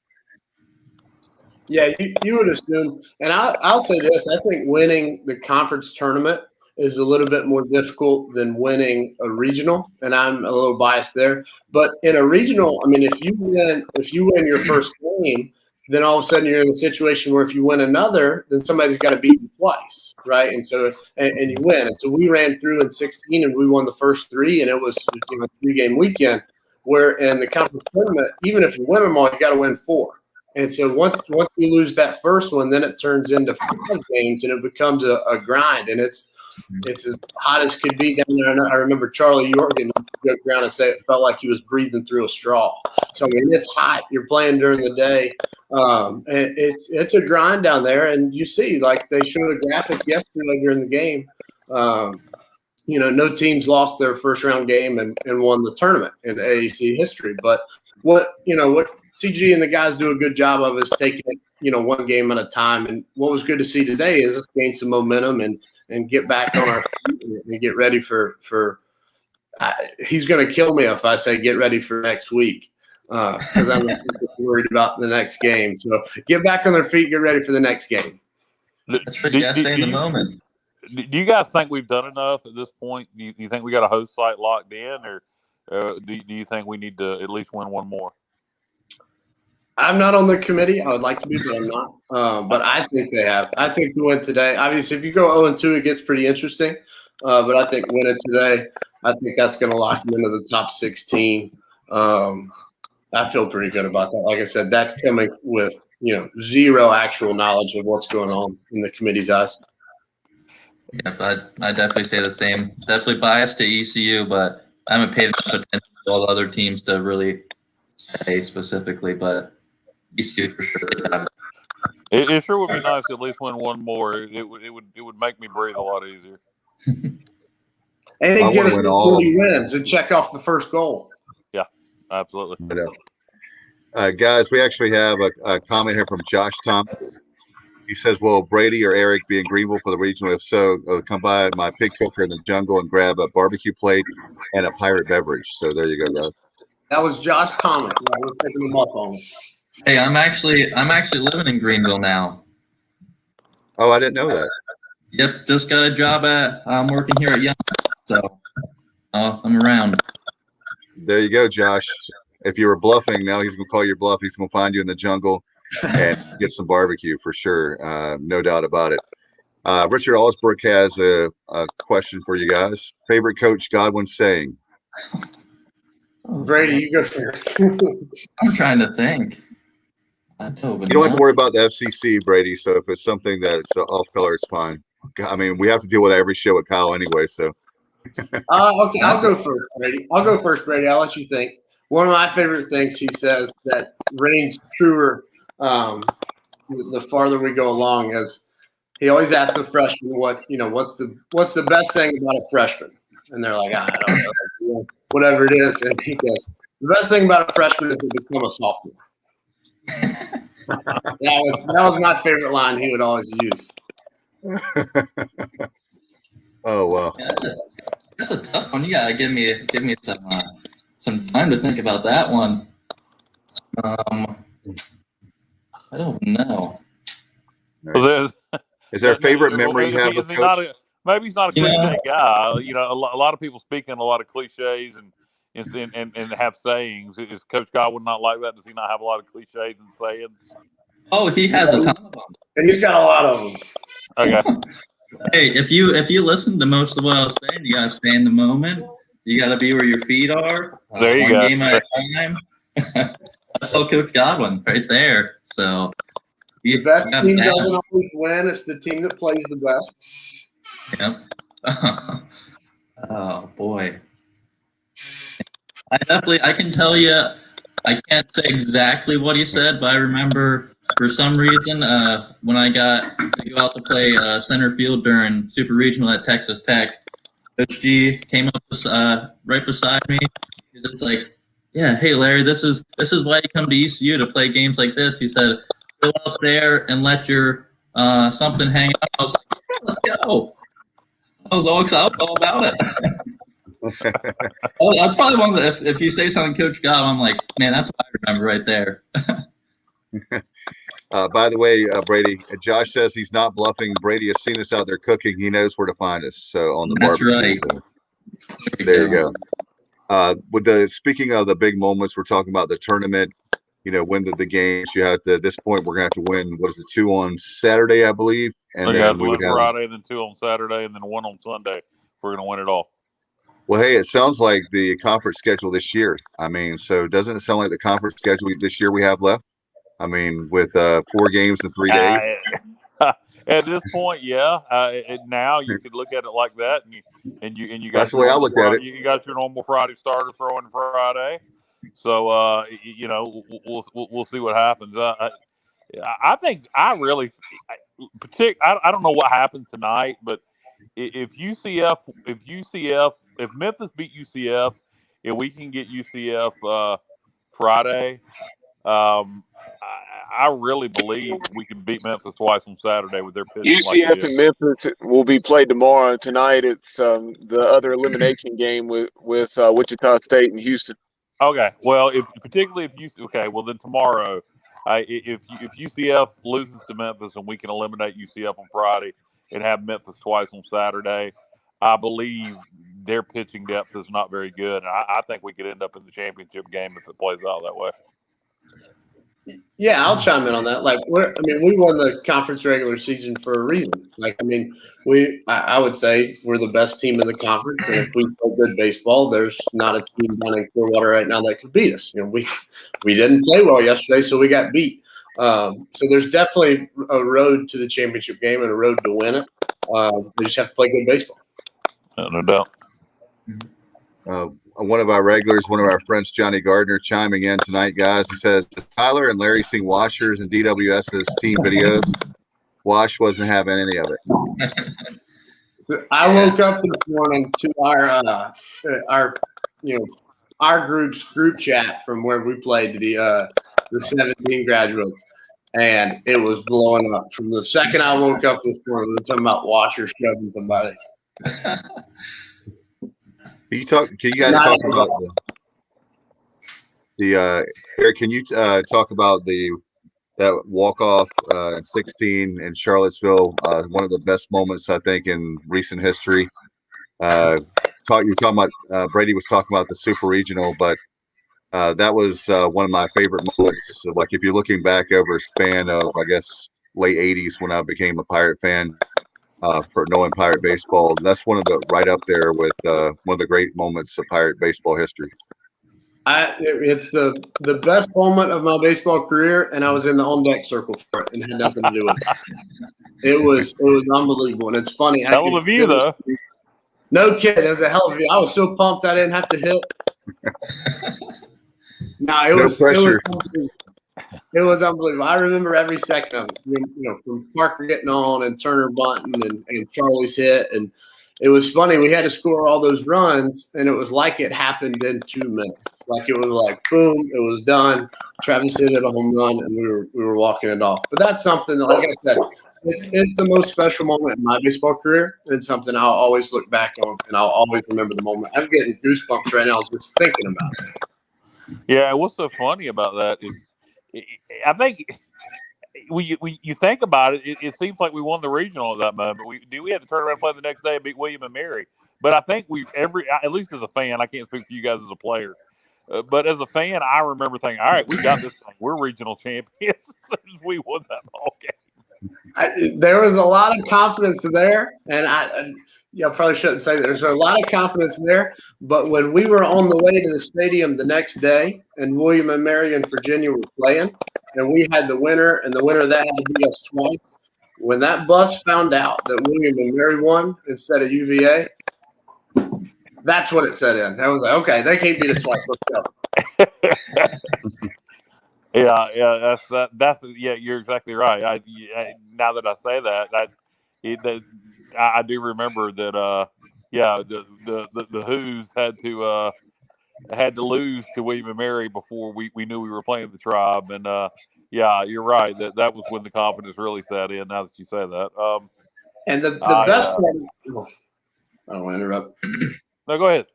Yeah, you would assume. And I'll say this. I think winning the conference tournament is a little bit more difficult than winning a regional, and I'm a little biased there. But in a regional, I mean, if you win your first game, then all of a sudden you're in a situation where if you win another, then somebody's got to beat you twice, right? And so and you win. And so we ran through in 16 and we won the first three, and it was a 3-game weekend. Where in the conference tournament, even if you win them all, you got to win 4. And so once you lose that first one, then it turns into 5 games and it becomes a grind. And it's as hot as could be down there. And I remember Charlie Yorgan go around and say it felt like he was breathing through a straw. So I mean, it's hot. You're playing during the day. And it's a grind down there. And you see, like they showed a graphic yesterday during the game. No teams lost their first round game and won the tournament in AAC history. But what CG and the guys do a good job of is taking it, one game at a time. And what was good to see today is us gain some momentum and get back on our feet and get ready for he's going to kill me if I say get ready for next week because I'm not worried about the next game. So get back on their feet, get ready for the next game. That's right. You got to stay in the moment. Do you guys think we've done enough at this point? Do you think we got a host site locked in, or do you think we need to at least win one more? I'm not on the committee. I would like to be, but I'm not. But I think they have. I think the win today. Obviously, if you go 0-2, it gets pretty interesting. But I think winning today, I think that's going to lock them into the top 16. I feel pretty good about that. Like I said, that's coming with zero actual knowledge of what's going on in the committee's eyes. Yeah, I definitely say the same. Definitely biased to ECU, but I haven't paid enough attention to all the other teams to really say specifically. But ECU for sure. It sure would be nice to at least win one more. It would make me breathe a lot easier. And get us 40 wins and check off the first goal. Yeah, absolutely. Guys, we actually have a comment here from Josh Thomas. He says, will Brady or Eric be in Greenville for the regional? If so, come by my pig cooker in the jungle and grab a barbecue plate and a pirate beverage. So there you go, guys. That was Josh Thomas. I was taking him up on it. Hey, I'm actually living in Greenville now. Oh, I didn't know that. Yep, just got a job I'm working here at Young, so I'm around. There you go, Josh. If you were bluffing, now he's going to call your bluff. He's going to find you in the jungle and get some barbecue for sure. No doubt about it. Richard Allsbrook has a question for you guys. Favorite Coach Godwin saying? Brady, you go first. I'm trying to think. You don't have to worry about the FCC, Brady. So if it's something that's off color, it's fine. I mean, we have to deal with every show with Kyle anyway. So. Okay, I'll go first, Brady. I'll let you think. One of my favorite things he says that reigns truer the farther we go along is he always asks the freshman what's the best thing about a freshman, and they're like, I don't know, whatever it is, and he goes, the best thing about a freshman is to become a sophomore. that was my favorite line he would always use. Oh wow, yeah, that's a tough one. You gotta give me some time to think about that one. I don't know. Is there a favorite memory you have with Coach? Maybe he's not a cliche guy. A lot of people speak in a lot of cliches and have sayings. Is Coach Godwin not like that? Does he not have a lot of cliches and sayings? Oh, he has a ton of them. He's got a lot of them. Okay. Hey, if you listen to most of what I was saying, you gotta stay in the moment. You gotta be where your feet are. There you go. One game at a time. That's all Coach Godwin right there. So the best team doesn't always win. It's the team that plays the best. Yep. Oh boy. I can tell you I can't say exactly what he said, but I remember for some reason when I got to go out to play center field during Super Regional at Texas Tech, Coach G came up right beside me. He's just like, "Yeah, hey Larry, this is why you come to ECU to play games like this." He said, "Go out there and let your something hang out." I was like, "Yeah, let's go." I was all excited, all about it. Oh, that's probably one of the, if you say something, Coach God, I'm like, man, that's what I remember right there. By the way, Brady, Josh says he's not bluffing. Brady has seen us out there cooking. He knows where to find us. So on the That's barbecue. right. So there you go. Speaking of the big moments, we're talking about the tournament. When the games you have to. At this point, we're gonna have to win. What is it? 2 on Saturday, I believe, and We then got we would one have. Friday, then 2 on Saturday, and then 1 on Sunday. We're going to win it all. Well, hey, it sounds like the conference schedule this year. I mean, so doesn't it sound like the conference schedule this year we have left? I mean, with 4 games in 3 days. At this point, yeah. Now you could look at it like that, and you got That's the way I looked at it. You got your normal Friday starter throwing Friday. So we'll see what happens. I think I really, I don't know what happened tonight, but if Memphis beat UCF, if we can get UCF Friday, I really believe we can beat Memphis twice on Saturday with their pitching. UCF and Memphis will be played tomorrow. Tonight it's the other elimination game with Wichita State and Houston. Okay, well, well then tomorrow, if UCF loses to Memphis and we can eliminate UCF on Friday and have Memphis twice on Saturday, I believe their pitching depth is not very good. And I think we could end up in the championship game if it plays out that way. Yeah, I'll chime in on that. We won the conference regular season for a reason. I would say we're the best team in the conference, and if we play good baseball, there's not a team down in Clearwater right now that could beat us. We didn't play well yesterday, so we got beat. So there's definitely a road to the championship game and a road to win it. We just have to play good baseball. No doubt. One of our regulars, one of our friends, Johnny Gardner, chiming in tonight, guys. He says, Tyler and Larry seen Washers and DWS's team videos. Wash wasn't having any of it. So I woke up this morning to our group's group chat from where we played the 17 graduates, and it was blowing up. From the second I woke up this morning, we were talking about Washers shoving somebody. Can you guys talk about Eric? Can you talk about that walk-off 16 in Charlottesville? One of the best moments I think in recent history. You were talking about Brady was talking about the Super Regional, but that was one of my favorite moments. So, like if you're looking back over a span of I guess late '80s when I became a Pirate fan. For knowing Pirate baseball, that's one of the right up there with one of the great moments of Pirate baseball history. It's the best moment of my baseball career, and I was in the on deck circle for it, and had nothing to do with it. It was unbelievable, and it's funny. Hell of a view, though. No kidding, it was a hell of a view. I was so pumped I didn't have to hit. No pressure. It was unbelievable. I remember every second of it. From Parker getting on and Turner bunting and Charlie's hit, and it was funny. We had to score all those runs, and it was like it happened in 2 minutes. Like it was like boom, it was done. Travis hit a home run, and we were walking it off. But that's something that, like I said, it's the most special moment in my baseball career, and something I'll always look back on, and I'll always remember the moment. I'm getting goosebumps right now just thinking about it. Yeah, what's so funny about that is, I think you think about it, it seems like we won the regional at that moment. We had to turn around and play the next day and beat William and Mary. But I think at least as a fan, I can't speak for you guys as a player, but as a fan, I remember thinking, all right, we got this thing. We're regional champions as soon as we won that ball game. There was a lot of confidence there, and I probably shouldn't say that. There's a lot of confidence there, but when we were on the way to the stadium the next day and William and Mary and Virginia were playing, and we had the winner, and the winner of that had to beat us twice, when that bus found out that William and Mary won instead of UVA, That's what it said in. I was like, okay, they can't beat us twice. Let's go. That's you're exactly right. Now that I say that, I do remember that. The Who's had to lose to William and Mary before we knew we were playing the Tribe, and you're right. That was when the confidence really set in. Now that you say that, And the best part, I don't want to interrupt. No, go ahead.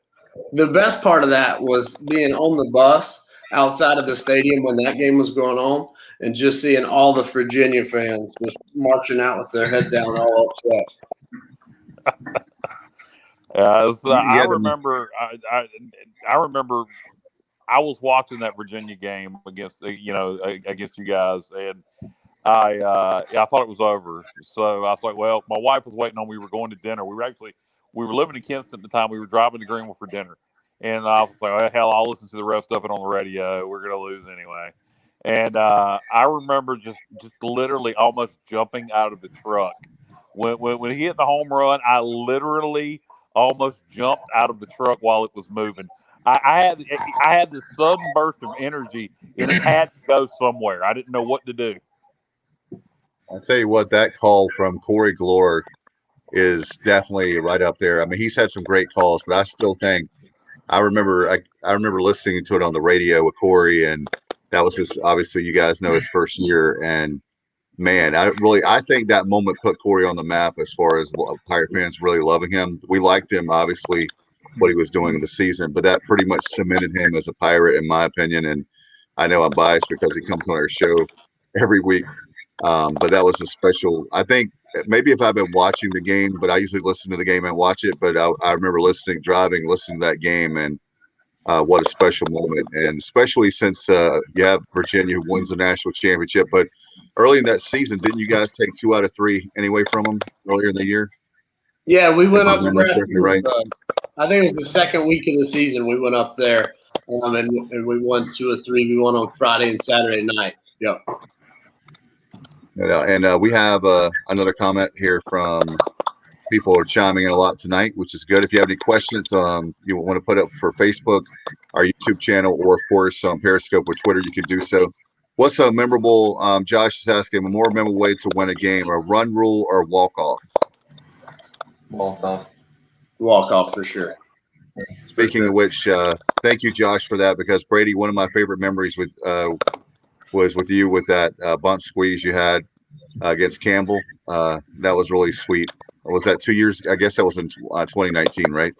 The best part of that was being on the bus outside of the stadium when that game was going on, and just seeing all the Virginia fans just marching out with their head down, all upset. I remember. I remember. I was watching that Virginia game against you guys, and I thought it was over. So I was like, well, my wife was waiting on me. We were going to dinner. We were living in Kinston at the time. We were driving to Greenville for dinner, and I was like, well, hell, I'll listen to the rest of it on the radio. We're gonna lose anyway. And I remember just literally almost jumping out of the truck when he hit the home run. I literally almost jumped out of the truck while it was moving. I had this sudden burst of energy, and it had to go somewhere. I didn't know what to do. I'll tell you what, that call from Corey Glore is definitely right up there. I mean, he's had some great calls, but I still think I remember listening to it on the radio with Corey, and that was just obviously, you guys know, his first year. And man, I think that moment put Corey on the map as far as Pirate fans really loving him. We liked him, obviously, what he was doing in the season, but that pretty much cemented him as a Pirate, in my opinion. And I know I'm biased because he comes on our show every week. But that was a special, I think maybe if I've been watching the game, but I usually listen to the game and watch it. But I remember driving, listening to that game, and what a special moment. And especially since you have Virginia who wins the national championship. But early in that season, didn't you guys take 2 out of 3 anyway from them earlier in the year? Yeah, we went up there. Right. I think it was the second week of the season. We went up there, and we won 2 or 3. We won on Friday and Saturday night. Yep. And we have another comment here from people are chiming in a lot tonight, which is good. If you have any questions, you want to put up for Facebook, our YouTube channel, or of course on Periscope or Twitter, you can do so. What's a memorable? Josh is asking a more memorable way to win a game: a run rule or walk off? Walk off. Walk off for sure. Speaking of which, thank you, Josh, for that, because Brady, one of my favorite memories was with you with that bunt squeeze you had against Campbell. That was really sweet. Was that 2 years? I guess that was in 2019, right?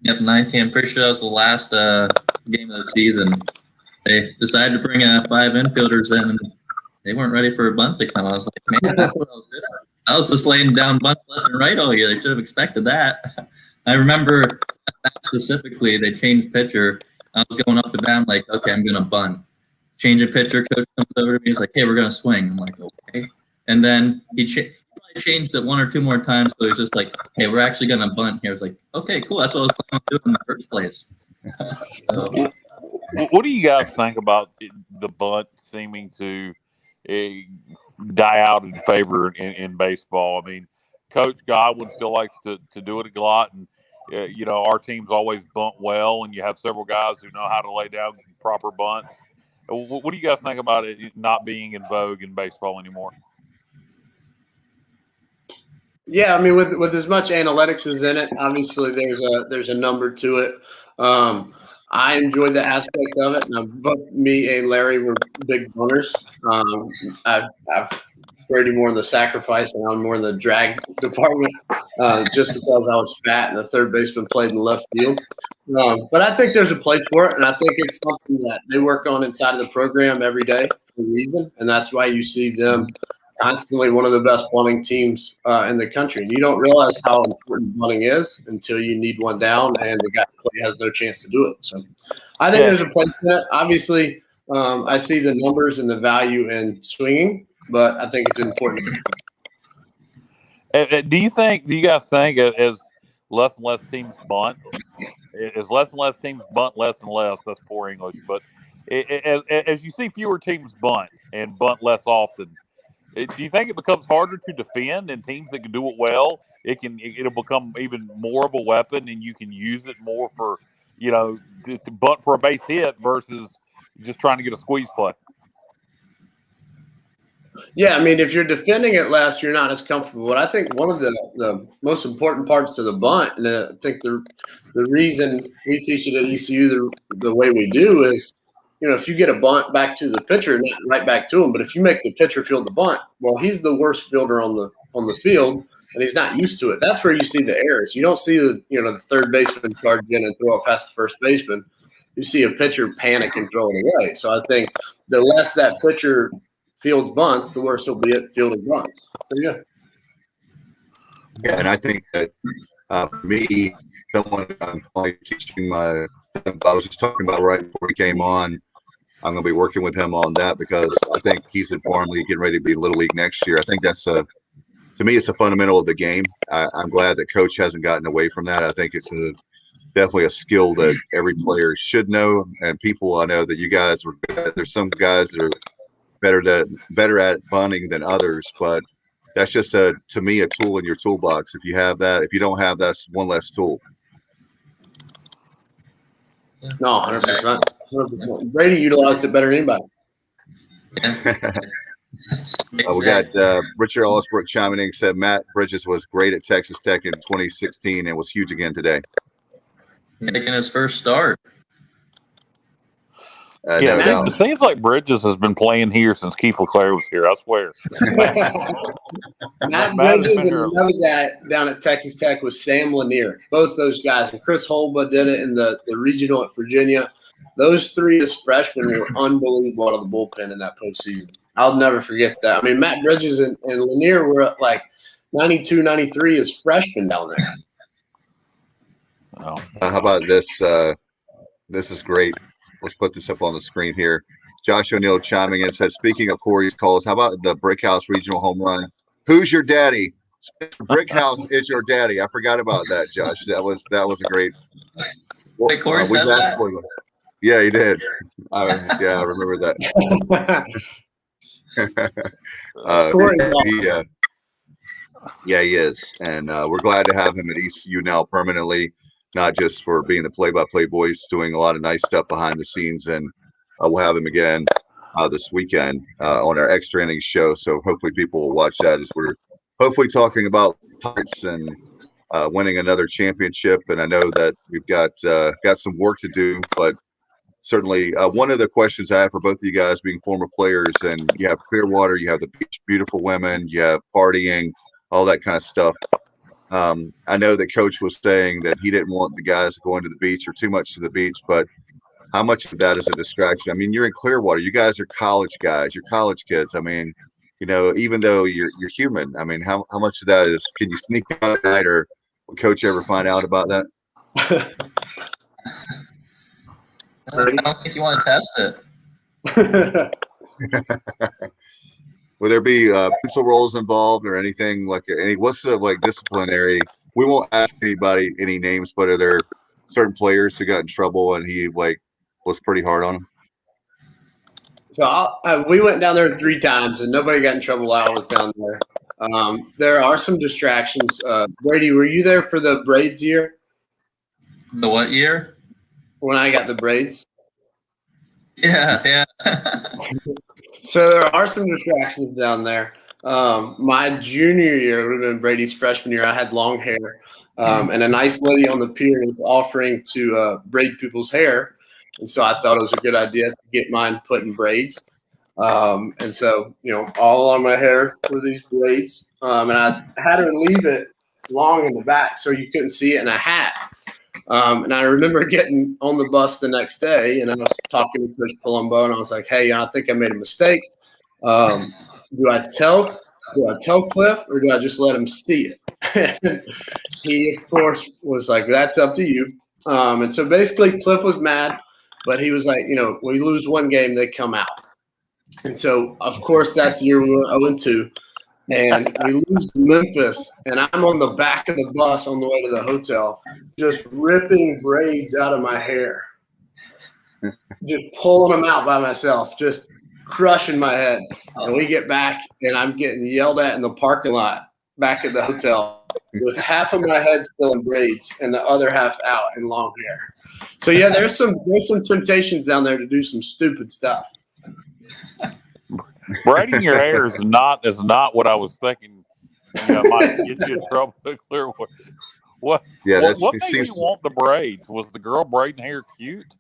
Yep, 19. I'm pretty sure that was the last game of the season. They decided to bring 5 infielders in, and they weren't ready for a bunt to come. I was like, man, that's what I was good at. I was just laying down bunts left and right all year. They should have expected that. I remember specifically they changed pitcher. I was going up and down like, okay, I'm going to bunt. Change a pitcher, coach comes over to me. He's like, hey, we're going to swing. I'm like, okay. And then he changed it 1 or 2 more times. So he's just like, hey, we're actually going to bunt here. I was like, okay, cool. That's what I was planning on doing in the first place. What do you guys think about the bunt seeming to die out in favor in baseball? I mean, Coach Godwin still likes to do it a lot. And, our teams always bunt well, and you have several guys who know how to lay down proper bunts. What do you guys think about it not being in vogue in baseball anymore? Yeah, I mean, with as much analytics as in it, obviously there's a number to it. I enjoyed the aspect of it. Now, both me and Larry were big bunters. I've Brady more in the sacrifice, and I'm more in the drag department, just because I was fat and the third baseman played in left field. But I think there's a place for it, and I think it's something that they work on inside of the program every day for a reason, and that's why you see them constantly one of the best bunting teams in the country. And you don't realize how important bunting is until you need one down, and the guy has no chance to do it. So I think there's a place for that. Obviously, I see the numbers and the value in swinging, but I think it's important. Do you guys think as less and less teams bunt, as less and less teams bunt less and less, that's poor English, but as you see fewer teams bunt and bunt less often, do you think it becomes harder to defend, and teams that can do it well, it'll become even more of a weapon, and you can use it more for, to bunt for a base hit versus just trying to get a squeeze play. Yeah, I mean, if you're defending it less, you're not as comfortable. But I think one of the most important parts of the bunt, and I think the reason we teach it at ECU the way we do is, if you get a bunt back to the pitcher, not right back to him, but if you make the pitcher field the bunt, well, he's the worst fielder on the field, and he's not used to it. That's where you see the errors. You don't see the third baseman charge in and throw it past the first baseman. You see a pitcher panic and throw it away. So I think the less that pitcher fields bunts, the worse it'll be at fielding bunts. Pretty good. Yeah, and I think that for me, someone I'm probably teaching I was just talking about right before he came on. I'm going to be working with him on that because I think he's in farm league, getting ready to be Little League next year. I think that's to me, it's a fundamental of the game. I'm glad that Coach hasn't gotten away from that. I think it's definitely a skill that every player should know. And people, I know that you guys were good at. There's some guys that are better at bunting than others, but that's just to me a tool in your toolbox. If you have that, if you don't have, that's one less tool. No, 100%. Brady utilized it better than anybody. We got Richard Allsbrook chiming in, said Matt Bridges was great at Texas Tech in 2016 and was huge again today. Making his first start. No doubt. It seems like Bridges has been playing here since Keith LeClaire was here. I swear. Matt Bridges and another guy down at Texas Tech was Sam Lanier. Both those guys. And Chris Holba did it in the regional at Virginia. Those three as freshmen were unbelievable out of the bullpen in that postseason. I'll never forget that. I mean, Matt Bridges and Lanier were at like 92, 93 as freshmen down there. How about this? This is great. Let's put this up on the screen here. Josh O'Neill chiming in says, speaking of Corey's calls, how about the Brickhouse regional home run? Who's your daddy? Brickhouse is your daddy. I forgot about that, Josh. That was a great. Wait, Corey said that? Yeah, he did. I remember that. He is. And we're glad to have him at ECU now permanently. Not just for being the play-by-play voice, doing a lot of nice stuff behind the scenes, and we'll have him again this weekend on our Extra Innings show. So hopefully people will watch that as we're hopefully talking about Pirates and winning another championship. And I know that we've got some work to do, but certainly one of the questions I have for both of you guys being former players, and you have Clearwater, you have the beach, beautiful women, you have partying, all that kind of stuff. I know that Coach was saying that he didn't want the guys going to the beach or too much to the beach, but how much of that is a distraction? I mean, you're in Clearwater. You guys are college guys. You're college kids. I mean, even though you're human, I mean, how much of that is, can you sneak out at night, or will Coach ever find out about that? I don't think you want to test it. Will there be pencil rolls involved or anything like what's the disciplinary? We won't ask anybody any names, but are there certain players who got in trouble and he was pretty hard on them? So we went down there 3 times and nobody got in trouble while I was down there. There are some distractions. Brady, were you there for the braids year? The what year? When I got the braids. Yeah. So there are some distractions down there. My junior year, it would have been Brady's freshman year, I had long hair. And a nice lady on the pier was offering to braid people's hair. And so I thought it was a good idea to get mine put in braids. And so, all along my hair were these braids. And I had her leave it long in the back so you couldn't see it in a hat. And I remember getting on the bus the next day, and I was talking to Coach Palumbo, and I was like, "Hey, I think I made a mistake. Do I tell Cliff, or do I just let him see it?" And he, of course, was like, "That's up to you." And so basically, Cliff was mad, but he was like, we lose one game, they come out. And so, of course, that's the year we were 0-2. And we lose to Memphis, and I'm on the back of the bus on the way to the hotel, just ripping braids out of my hair, just pulling them out by myself, just crushing my head. And we get back, and I'm getting yelled at in the parking lot back at the hotel. with half of my head still in braids and the other half out in long hair. So yeah, there's some temptations down there to do some stupid stuff. Braiding your hair is not what I was thinking. Might get you in trouble at Clearwater. What made you want the braids? Was the girl braiding hair cute?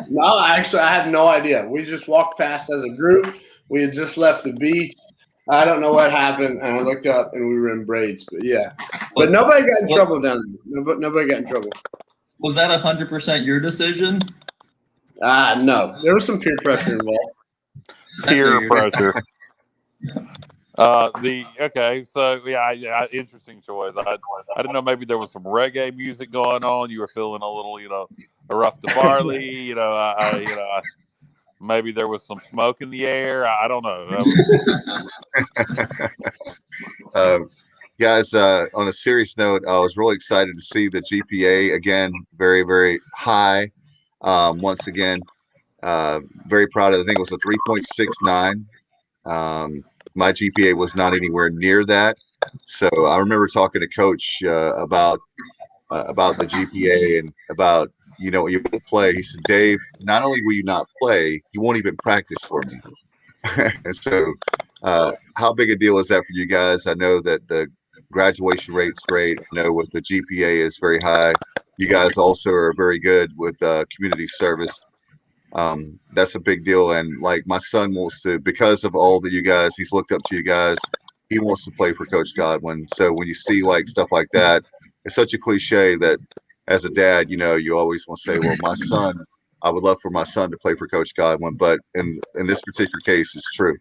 No, actually, I have no idea. We just walked past as a group. We had just left the beach. I don't know what happened, and I looked up, and we were in braids. But yeah, but nobody got in trouble down there. Nobody got in trouble. Was that 100% your decision? No. There was some peer pressure involved. Peer pressure. Interesting choice. I didn't know, maybe there was some reggae music going on. You were feeling a little, a Rasta Barley. Maybe there was some smoke in the air. I don't know. Guys, on a serious note, I was really excited to see the GPA again, very, very high. Once again, very proud of it. I think it was a 3.69. My GPA was not anywhere near that. So I remember talking to Coach about the GPA and about, you won't play. He said, Dave, not only will you not play, you won't even practice for me. And so how big a deal is that for you guys? I know that the graduation rate's great. I know with the GPA is very high. You guys also are very good with community service. That's a big deal. And like my son wants to, because of all that you guys, he's looked up to you guys. He wants to play for Coach Godwin. So when you see like stuff like that, it's such a cliche that as a dad, you always want to say, well, my son, I would love for my son to play for Coach Godwin. But in this particular case, it's true.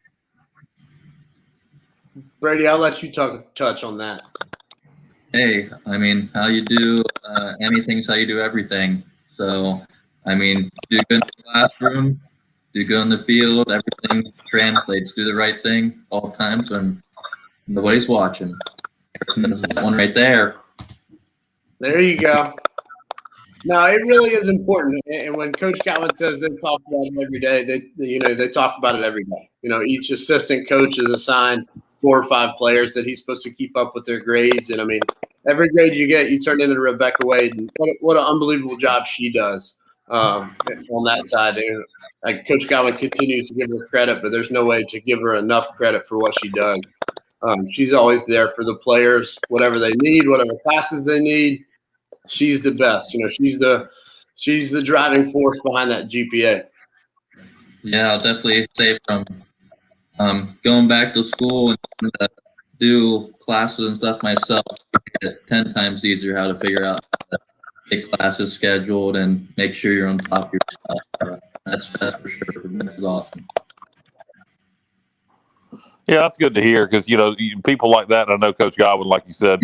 Brady, I'll let you touch on that. Hey, I mean, how you do anything's how you do everything. So, I mean, do good in the classroom, do good in the field, everything translates. Do the right thing all times when nobody's watching. There's that one right there. There you go. No, it really is important. And when Coach Godwin says they talk about it every day, they talk about it every day. Each assistant coach is assigned 4 or 5 players that he's supposed to keep up with their grades. And I mean, every grade you get, you turn into Rebecca Wade. And what an unbelievable job she does on that side. And, like, Coach Godwin continues to give her credit, but there's no way to give her enough credit for what she does. She's always there for the players, whatever they need, whatever classes they need. She's the best. She's the driving force behind that GPA. Yeah, I'll definitely say from going back to school and do classes and stuff myself, it's 10 times easier how to figure out how to get classes scheduled and make sure you're on top of your stuff. That's for sure. This is awesome. Yeah, that's good to hear because, people like that, I know Coach Godwin, like you said,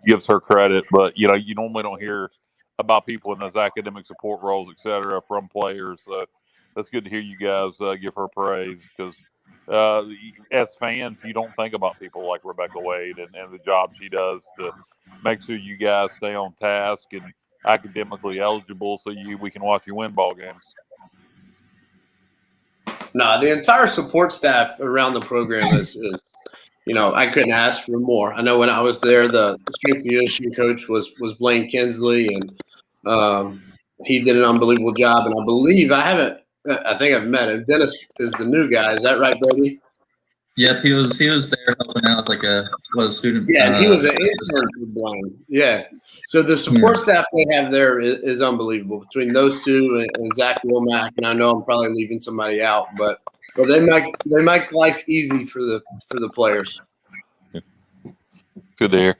gives her credit, but, you normally don't hear about people in those academic support roles, et cetera, from players. So that's good to hear you guys give her praise because as fans, you don't think about people like Rebecca Wade and the job she does to make sure you guys stay on task and academically eligible so we can watch you win ball games. No, the entire support staff around the program is I couldn't ask for more. I know when I was there, the strength and conditioning coach was Blaine Kinsley, and he did an unbelievable job. And I believe I think I've met him. Dennis is the new guy. Is that right, Brady? Yep, he was there helping out like a student. Yeah, he was an intern for Blaine. Yeah. So the support staff they have there is unbelievable between those two and Zach Womack. And I know I'm probably leaving somebody out, but they make life easy for the players. Good to hear.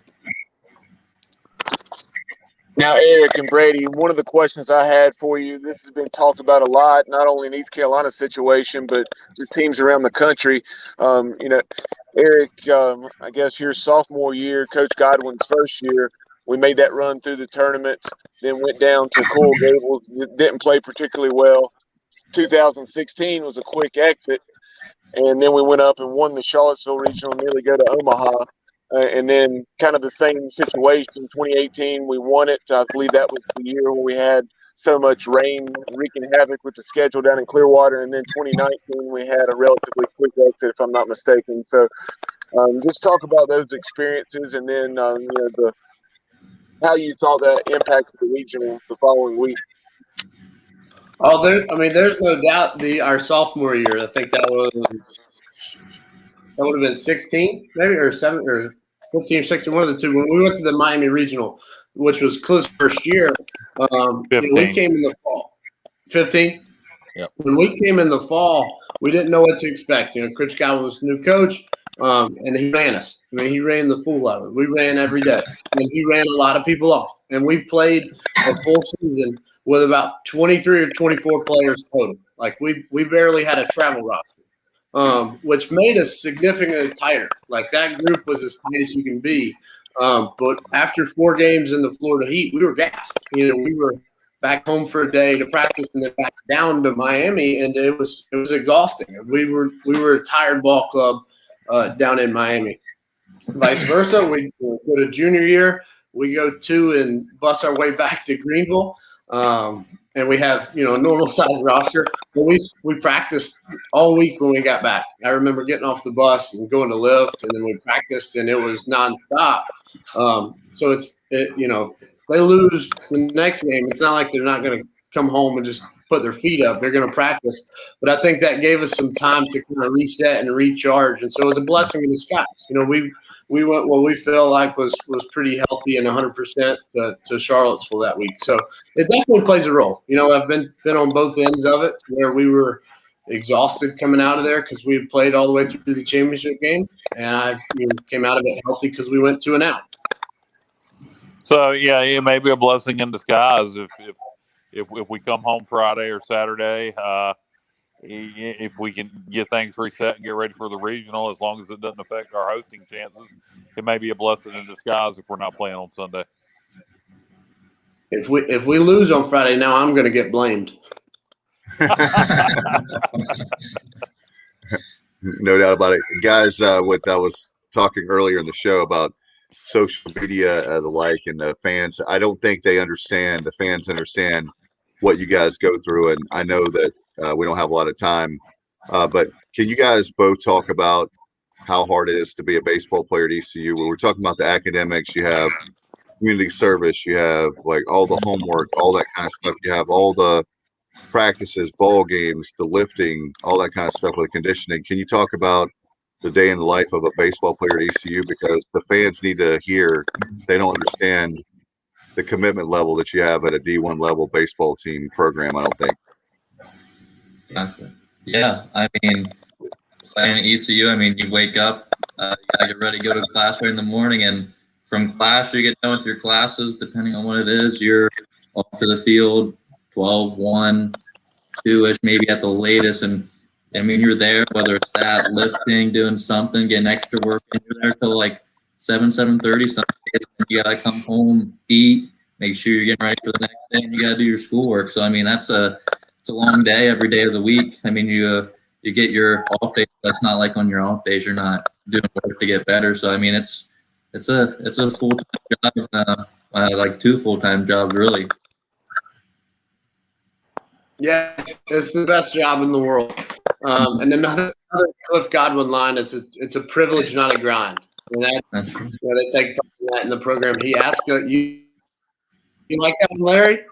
Now, Eric and Brady, one of the questions I had for you, this has been talked about a lot, not only in East Carolina situation, but just teams around the country. Eric, I guess your sophomore year, Coach Godwin's first year, we made that run through the tournament, then went down to Coral Gables, didn't play particularly well. 2016 was a quick exit, and then we went up and won the Charlottesville Regional, nearly go to Omaha. And then kind of the same situation, 2018, we won it. I believe that was the year when we had so much rain wreaking havoc with the schedule down in Clearwater. And then 2019, we had a relatively quick exit, if I'm not mistaken. So Just talk about those experiences, and then how you thought that impacted the regional the following week. Oh, there's no doubt. Our sophomore year, I think that would have been 16, maybe, or 7 or 15 or 16, one of the two. When we went to the Miami Regional, which was Cliff's first year, we came in the fall. 15? Yep. When we came in the fall, we didn't know what to expect. Coach Godwin was the new coach, and he ran us. I mean, he ran the fool out of it. We ran every day, and he ran a lot of people off. And we played a full season with about 23 or 24 players total. Like, we barely had a travel roster, which made us significantly tighter. Like, that group was as tight as you can be. But after 4 games in the Florida Heat, we were gassed. We were back home for a day to practice and then back down to Miami, and it was exhausting. We were a tired ball club down in Miami. Vice versa, we go to junior year, we go to and bust our way back to Greenville, and we have a normal size roster. But we practiced all week when we got back. I remember getting off the bus and going to lift, and then we practiced, and it was nonstop. So they lose the next game, it's not like they're not going to come home and just put their feet up. They're going to practice. But I think that gave us some time to kind of reset and recharge. And so it was a blessing in disguise. We went what we feel like was pretty healthy and 100% to Charlottesville that week. So it definitely plays a role. I've been on both ends of it where we were exhausted coming out of there because we had played all the way through the championship game. And I came out of it healthy because we went 2-0. So yeah, it may be a blessing in disguise if we come home Friday or Saturday. If we can get things reset and get ready for the regional, as long as it doesn't affect our hosting chances, it may be a blessing in disguise if we're not playing on Sunday. If we lose on Friday, now I'm going to get blamed. No doubt about it, guys. What I was talking earlier in the show about social media, the like, and the fans. I don't think the fans understand what you guys go through. And I know that we don't have a lot of time, but can you guys both talk about how hard it is to be a baseball player at ECU? Where we're talking about the academics, you have community service, you have like all the homework, all that kind of stuff. You have all the practices, ball games, the lifting, all that kind of stuff with conditioning. Can you talk about the day in the life of a baseball player at ECU, because the fans need to hear. They don't understand the commitment level that you have at a D1 level baseball team program, I don't think. Gotcha. Yeah, I mean, playing at ECU, you wake up, you gotta get ready to go to class right in the morning, and from class, you get done with your classes, depending on what it is, you're off to the field 12, 1, 2-ish, maybe at the latest, and you're there, whether it's that, lifting, doing something, getting extra work, and you're there till like 7:30 some days. You gotta come home, eat, make sure you're getting ready for the next day, and you gotta do your schoolwork. So it's a long day every day of the week. You get your off days. That's not like on your off days you're not doing work to get better. So it's a full-time job, like 2 full-time jobs really. Yeah, it's the best job in the world. And another Cliff Godwin line is it's a privilege, not a grind. And they take that in the program. He asked you like that, Larry?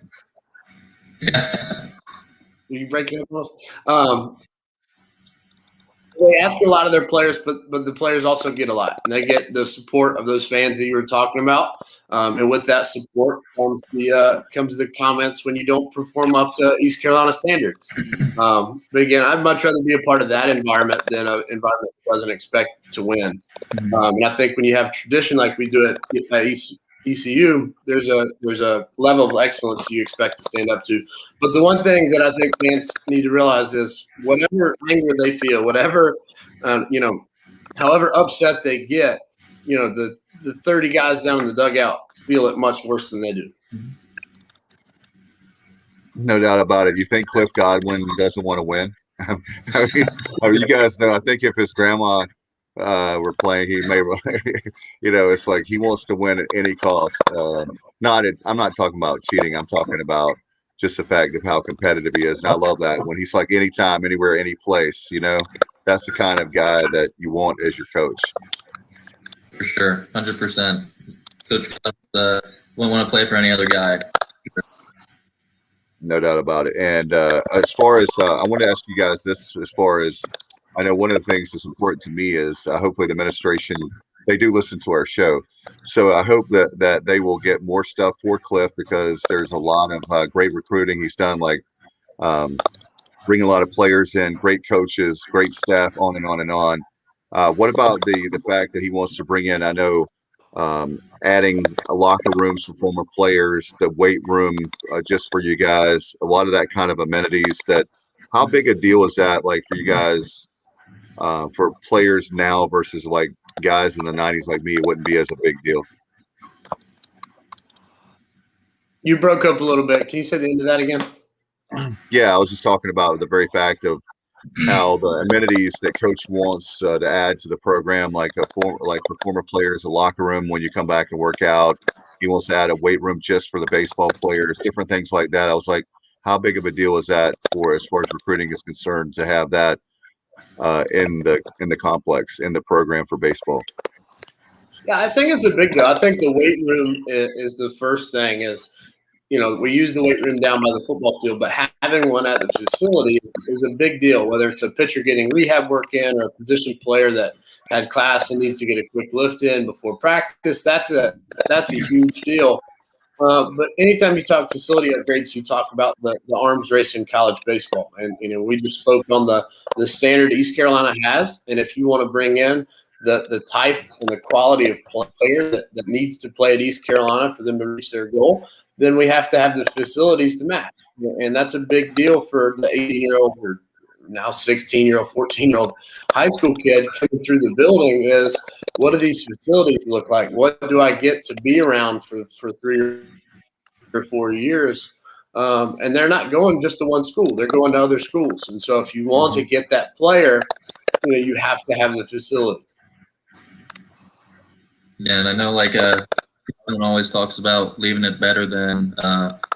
You break it up? They ask a lot of their players, but the players also get a lot, and they get the support of those fans that you were talking about. And with that support comes the comments when you don't perform up to East Carolina standards. But again, I'd much rather be a part of that environment than an environment that doesn't expect to win. And I think when you have tradition like we do at ECU, there's a level of excellence you expect to stand up to. But the one thing that I think fans need to realize is whatever anger they feel, whatever however upset they get, the 30 guys down in the dugout feel it much worse than they do. No doubt about it. You think Cliff Godwin doesn't want to win? You guys know. I think if his grandma were playing, he may, it's like he wants to win at any cost. I'm not talking about cheating. I'm talking about just the fact of how competitive he is. And I love that when he's like anytime, anywhere, any place, that's the kind of guy that you want as your coach. For sure, 100%. Coach wouldn't want to play for any other guy. No doubt about it. And as far as I want to ask you guys this, as far as I know, one of the things that's important to me is hopefully the administration, they do listen to our show. So I hope that they will get more stuff for Cliff, because there's a lot of great recruiting he's done, like bring a lot of players in, great coaches, great staff, on and on and on. What about the fact that he wants to bring in, I know, adding locker rooms for former players, the weight room just for you guys, a lot of that kind of amenities. That how big a deal is that, like, for you guys, for players now versus like guys in the 90s like me? It wouldn't be as a big deal. You broke up a little bit. Can you say the end of that again? Yeah, I was just talking about the very fact of how the amenities that coach wants to add to the program, like for former players, a locker room when you come back and work out. He wants to add a weight room just for the baseball players, different things like that. I was like, how big of a deal is that for, as far as recruiting is concerned, to have that in the complex, in the program for baseball? Yeah, I think it's a big deal. I think the weight room is the first thing. Is, you know, we use the weight room down by the football field, but having one at the facility is a big deal, whether it's a pitcher getting rehab work in or a position player that had class and needs to get a quick lift in before practice. That's a huge deal. But anytime you talk facility upgrades, you talk about the arms race in college baseball. And, you know, we just spoke on the standard East Carolina has. And if you want to bring in the type and the quality of player that needs to play at East Carolina for them to reach their goal, then we have to have the facilities to match. And that's a big deal for the 18-year-old or now 16-year-old, 14-year-old high school kid coming through the building. Is, what do these facilities look like? What do I get to be around for 3 or 4 years? And they're not going just to one school. They're going to other schools. And so if you want to get that player, you know, you have to have the facilities. Yeah, and I know, like, everyone always talks about leaving it better than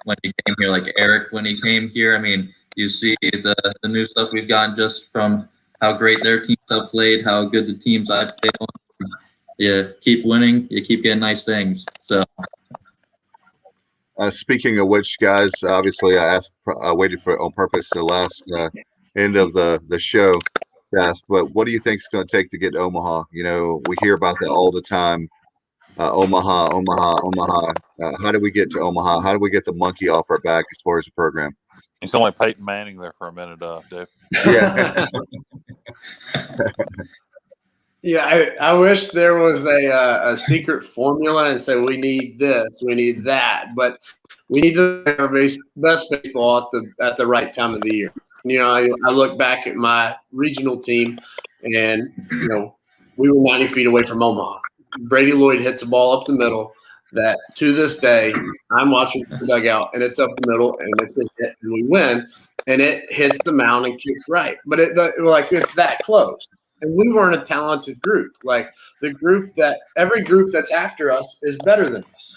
when he came here. Like Eric, when he came here, I mean, you see the new stuff we've gotten just from how great their teams have played, how good the teams I've played on. You keep winning, you keep getting nice things. So, speaking of which, guys, obviously I waited for on purpose the last end of the show to ask, but what do you think it's going to take to get to Omaha? You know, we hear about that all the time. Omaha. How do we get to Omaha? How do we get the monkey off our back as far as the program? It's only Peyton Manning there for a minute, Dave. Yeah. Yeah, I wish there was a secret formula and say we need this, we need that, but we need to play our best baseball at the right time of the year. You know, I look back at my regional team, and you know, we were 90 feet away from Omaha. Brady Lloyd hits a ball up the middle that, to this day, I'm watching the dugout, and it's up the middle, and it's a hit, and we win, and it hits the mound and kicks right. But it's that close. And we weren't a talented group. Like, every group that's after us is better than us,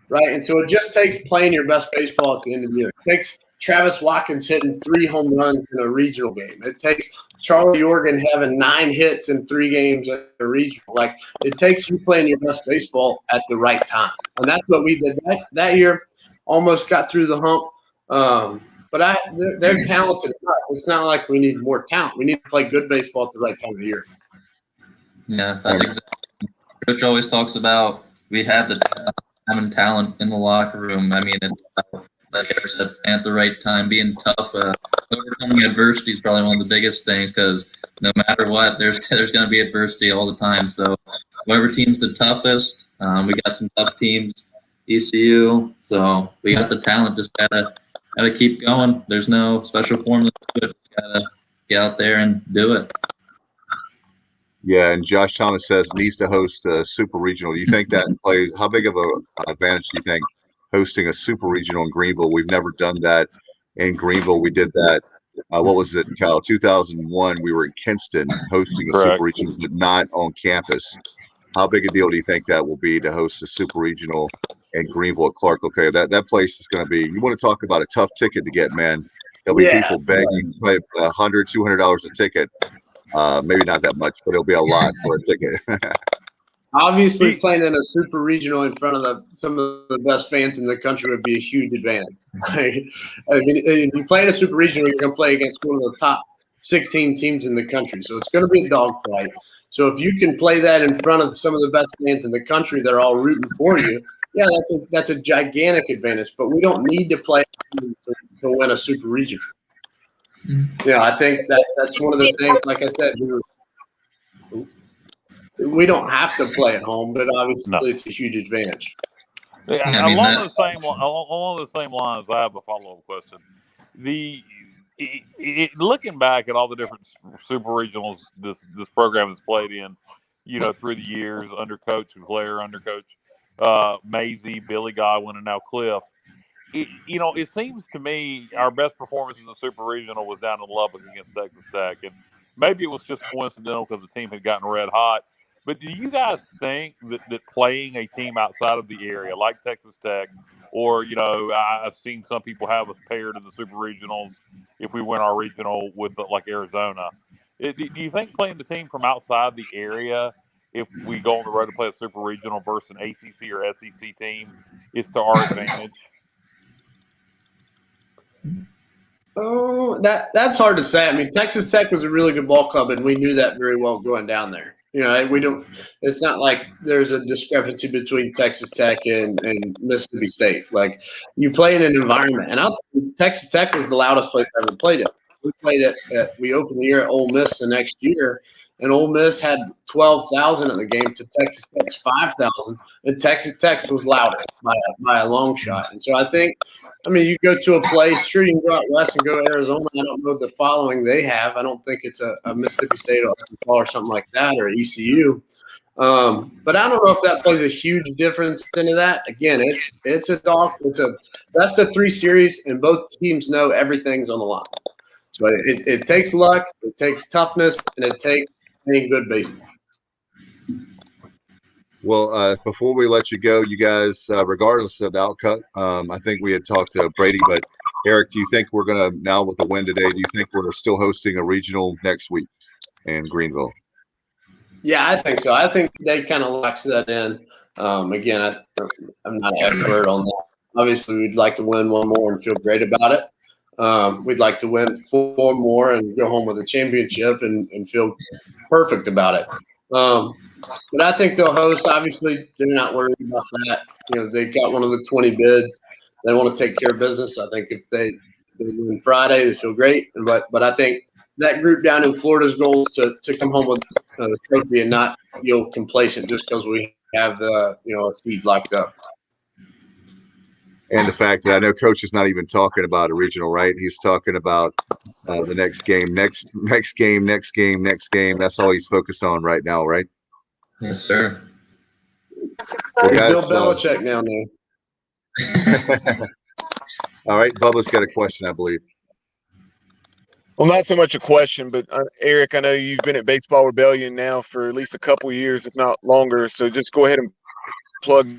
right? And so it just takes playing your best baseball at the end of the year. It takes Travis Watkins hitting 3 home runs in a regional game. It takes Charlie Organ having 9 hits in 3 games at a regional. Like, it takes you playing your best baseball at the right time. And that's what we did that year. Almost got through the hump. But they're talented enough. It's not like we need more talent. We need to play good baseball at the right time of the year. yeah, that's exactly. Coach always talks about we have having talent in the locker room. I mean, it's like Eric said, at the right time, being tough. Overcoming adversity is probably one of the biggest things, because no matter what, there's going to be adversity all the time. So whoever team's the toughest, we got some tough teams, ECU. So we got the talent. Just gotta keep going. There's no special formula to it. Just gotta get out there and do it. Yeah, and Josh Thomas says needs to host a super regional. Do you think that plays? How big of an advantage do you think hosting a super regional in Greenville? We've never done that in Greenville. We did that. What was it, Kyle? 2001. We were in Kinston hosting a super regional, but not on campus. How big a deal do you think that will be to host a super regional in Greenville at Clark? Okay, that place is going to be. You want to talk about a tough ticket to get, man? There'll be people begging, probably $100, $200 a ticket. Maybe not that much, but it'll be a lot for a ticket. Obviously, playing in a super regional in front of some of the best fans in the country would be a huge advantage. I mean, if you play in a super regional, you're going to play against one of the top 16 teams in the country. So it's going to be a dogfight. So if you can play that in front of some of the best fans in the country that are all rooting for you, yeah, that's a gigantic advantage. But we don't need to play to win a super regional. Yeah, I think that's one of the things. Like I said, we don't have to play at home, but obviously it's a huge advantage. Yeah, along the same lines, I have a follow-up question. Looking back at all the different super regionals this program has played in, through the years under Coach Claire, under Coach Maisie, Billy Godwin, and now Cliff. It seems to me our best performance in the super regional was down in Lubbock against Texas Tech, and maybe it was just coincidental because the team had gotten red hot. But do you guys think that playing a team outside of the area, like Texas Tech, or, I've seen some people have us paired in the super regionals if we win our regional with, like, Arizona. Do you think playing the team from outside the area, if we go on the road to play a super regional versus an ACC or SEC team, is to our advantage? Oh, that's hard to say. I mean, Texas Tech was a really good ball club, and we knew that very well going down there. We don't. It's not like there's a discrepancy between Texas Tech and Mississippi State. Like, you play in an environment, and Texas Tech was the loudest place I ever played it. We opened the year at Ole Miss the next year, and Ole Miss had 12,000 in the game to Texas Tech's 5,000, and Texas Tech was louder by a long shot. And so I think, you go to a place, sure, you can go out west and go to Arizona. I don't know the following they have. I don't think it's a Mississippi State or something like that, or ECU. But I don't know if that plays a huge difference into that. Again, it's a best of 3 series, and both teams know everything's on the line. So it takes luck, it takes toughness, and it takes playing good baseball. Well, before we let you go, you guys, regardless of the outcome, I think we had talked to Brady, but Eric, do you think we're going to, now with the win today, do you think we're still hosting a regional next week in Greenville? Yeah, I think so. I think they kind of locks that in. Again, I'm not an expert on that. Obviously, we'd like to win one more and feel great about it. We'd like to win 4 more and go home with a championship and feel perfect about it. But I think they'll host. Obviously, they're not worried about that. They've got one of the 20 bids. They want to take care of business. I think if they win Friday, they feel great. But I think that group down in Florida's goal is to come home with a trophy and not feel complacent just because we have a seed locked up. And the fact that I know Coach is not even talking about a regional, right? He's talking about the next game, next game. That's all he's focused on right now, right? Yes, sir. Well, guys, Bill Belichick now, man. All right, Bubba's got a question, I believe. Well, not so much a question, but Eric, I know you've been at Baseball Rebellion now for at least a couple of years, if not longer. So just go ahead and plug.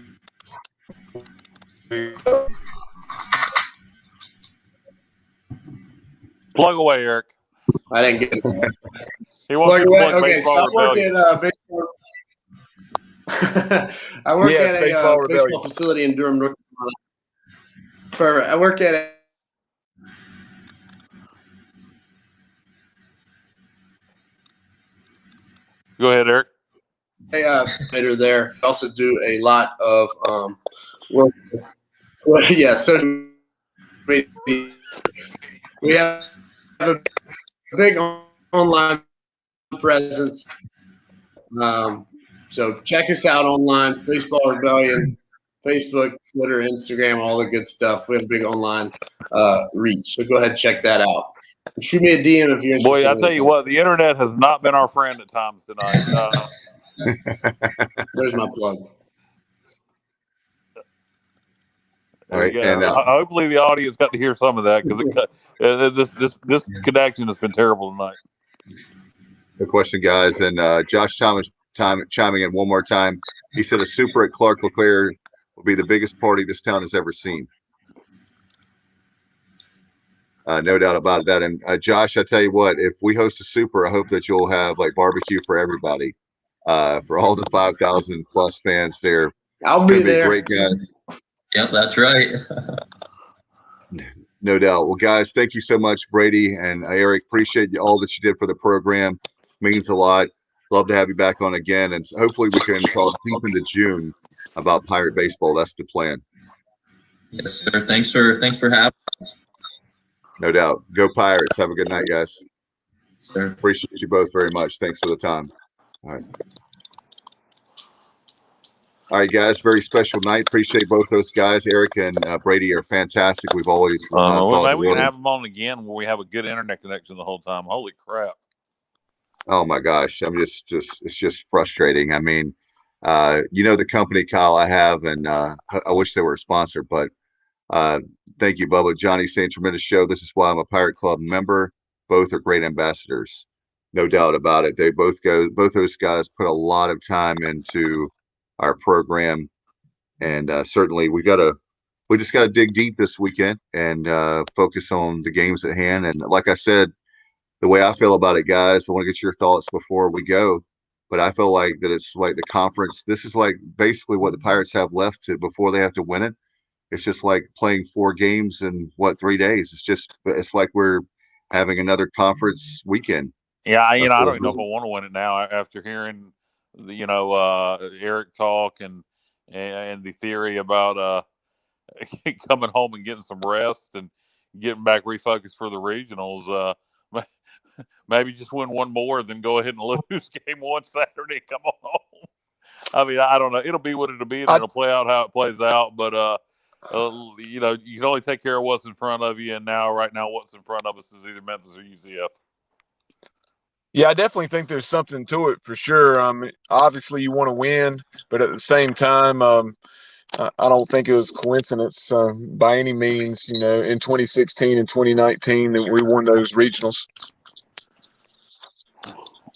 Plug away, Eric. I didn't get it. He wants to plug okay, Baseball Rebellion. I work at a baseball facility in Durham, North Carolina. I work at Go ahead, Eric. later there. I also do a lot of work. So we have a big online presence. So check us out online, Baseball Rebellion, Facebook, Twitter, Instagram, all the good stuff. We have a big online reach. So go ahead and check that out. Shoot me a DM if you're interested. Boy, I tell you what, the internet has not been our friend at times tonight. There's my plug. All right, and hopefully the audience got to hear some of that because this connection has been terrible tonight. Good question, guys. And Josh Thomas chiming in one more time. He said a super at Clark LeClaire will be the biggest party this town has ever seen. No doubt about that. And Josh, I tell you what, if we host a super, I hope that you'll have like barbecue for everybody. for all the 5,000 plus fans there. I'll It's be going to be there. great, guys. Yep, that's right. No doubt. Well, guys, thank you so much, Brady and Eric. Appreciate you all that you did for the program. Means a lot. Love to have you back on again, and hopefully we can talk deep into June about Pirate baseball. That's the plan. Yes, sir. Thanks for having us. No doubt. Go Pirates. Have a good night, guys. Sir. Appreciate you both very much. Thanks for the time. All right. All right, guys. Very special night. Appreciate both those guys. Eric and Brady are fantastic. We've always thought maybe we can have them on again where we have a good internet connection the whole time. Holy crap! Oh my gosh, I'm just it's just frustrating. I mean, the company, Kyle, I have, and I wish they were a sponsor, but thank you, Bubba. Johnny saying tremendous show. This is why I'm a Pirate Club member. Both are great ambassadors, no doubt about it. Both those guys put a lot of time into our program, and certainly we just got to dig deep this weekend and focus on the games at hand. And like I said, the way I feel about it, guys, I want to get your thoughts before we go. But I feel like that it's like the conference. This is like basically what the Pirates have left before they have to win it. It's just like playing 4 games in 3 days. It's like we're having another conference weekend. Yeah, I don't even know if I want to win it now after hearing, Eric talk and the theory about coming home and getting some rest and getting back refocused for the regionals. Maybe just win one more, then go ahead and lose game 1 Saturday. Come on home. I mean, I don't know. It'll be what it'll be, and it'll play out how it plays out. But you can only take care of what's in front of you. And right now, what's in front of us is either Memphis or UCF. Yeah, I definitely think there's something to it for sure. Obviously, you want to win, but at the same time, I don't think it was coincidence by any means. In 2016 and 2019 that we won those regionals.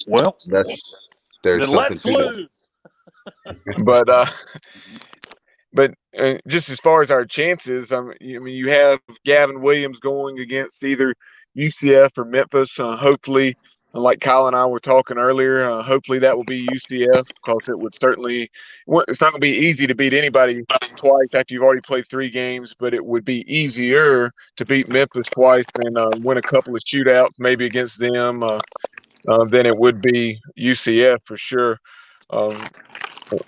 Well, there's then something let's to lose. But just as far as our chances, you have Gavin Williams going against either UCF or Memphis. Hopefully, like Kyle and I were talking earlier, hopefully that will be UCF because it's not going to be easy to beat anybody twice after you've already played 3 games, but it would be easier to beat Memphis twice and win a couple of shootouts maybe against them than it would be UCF for sure.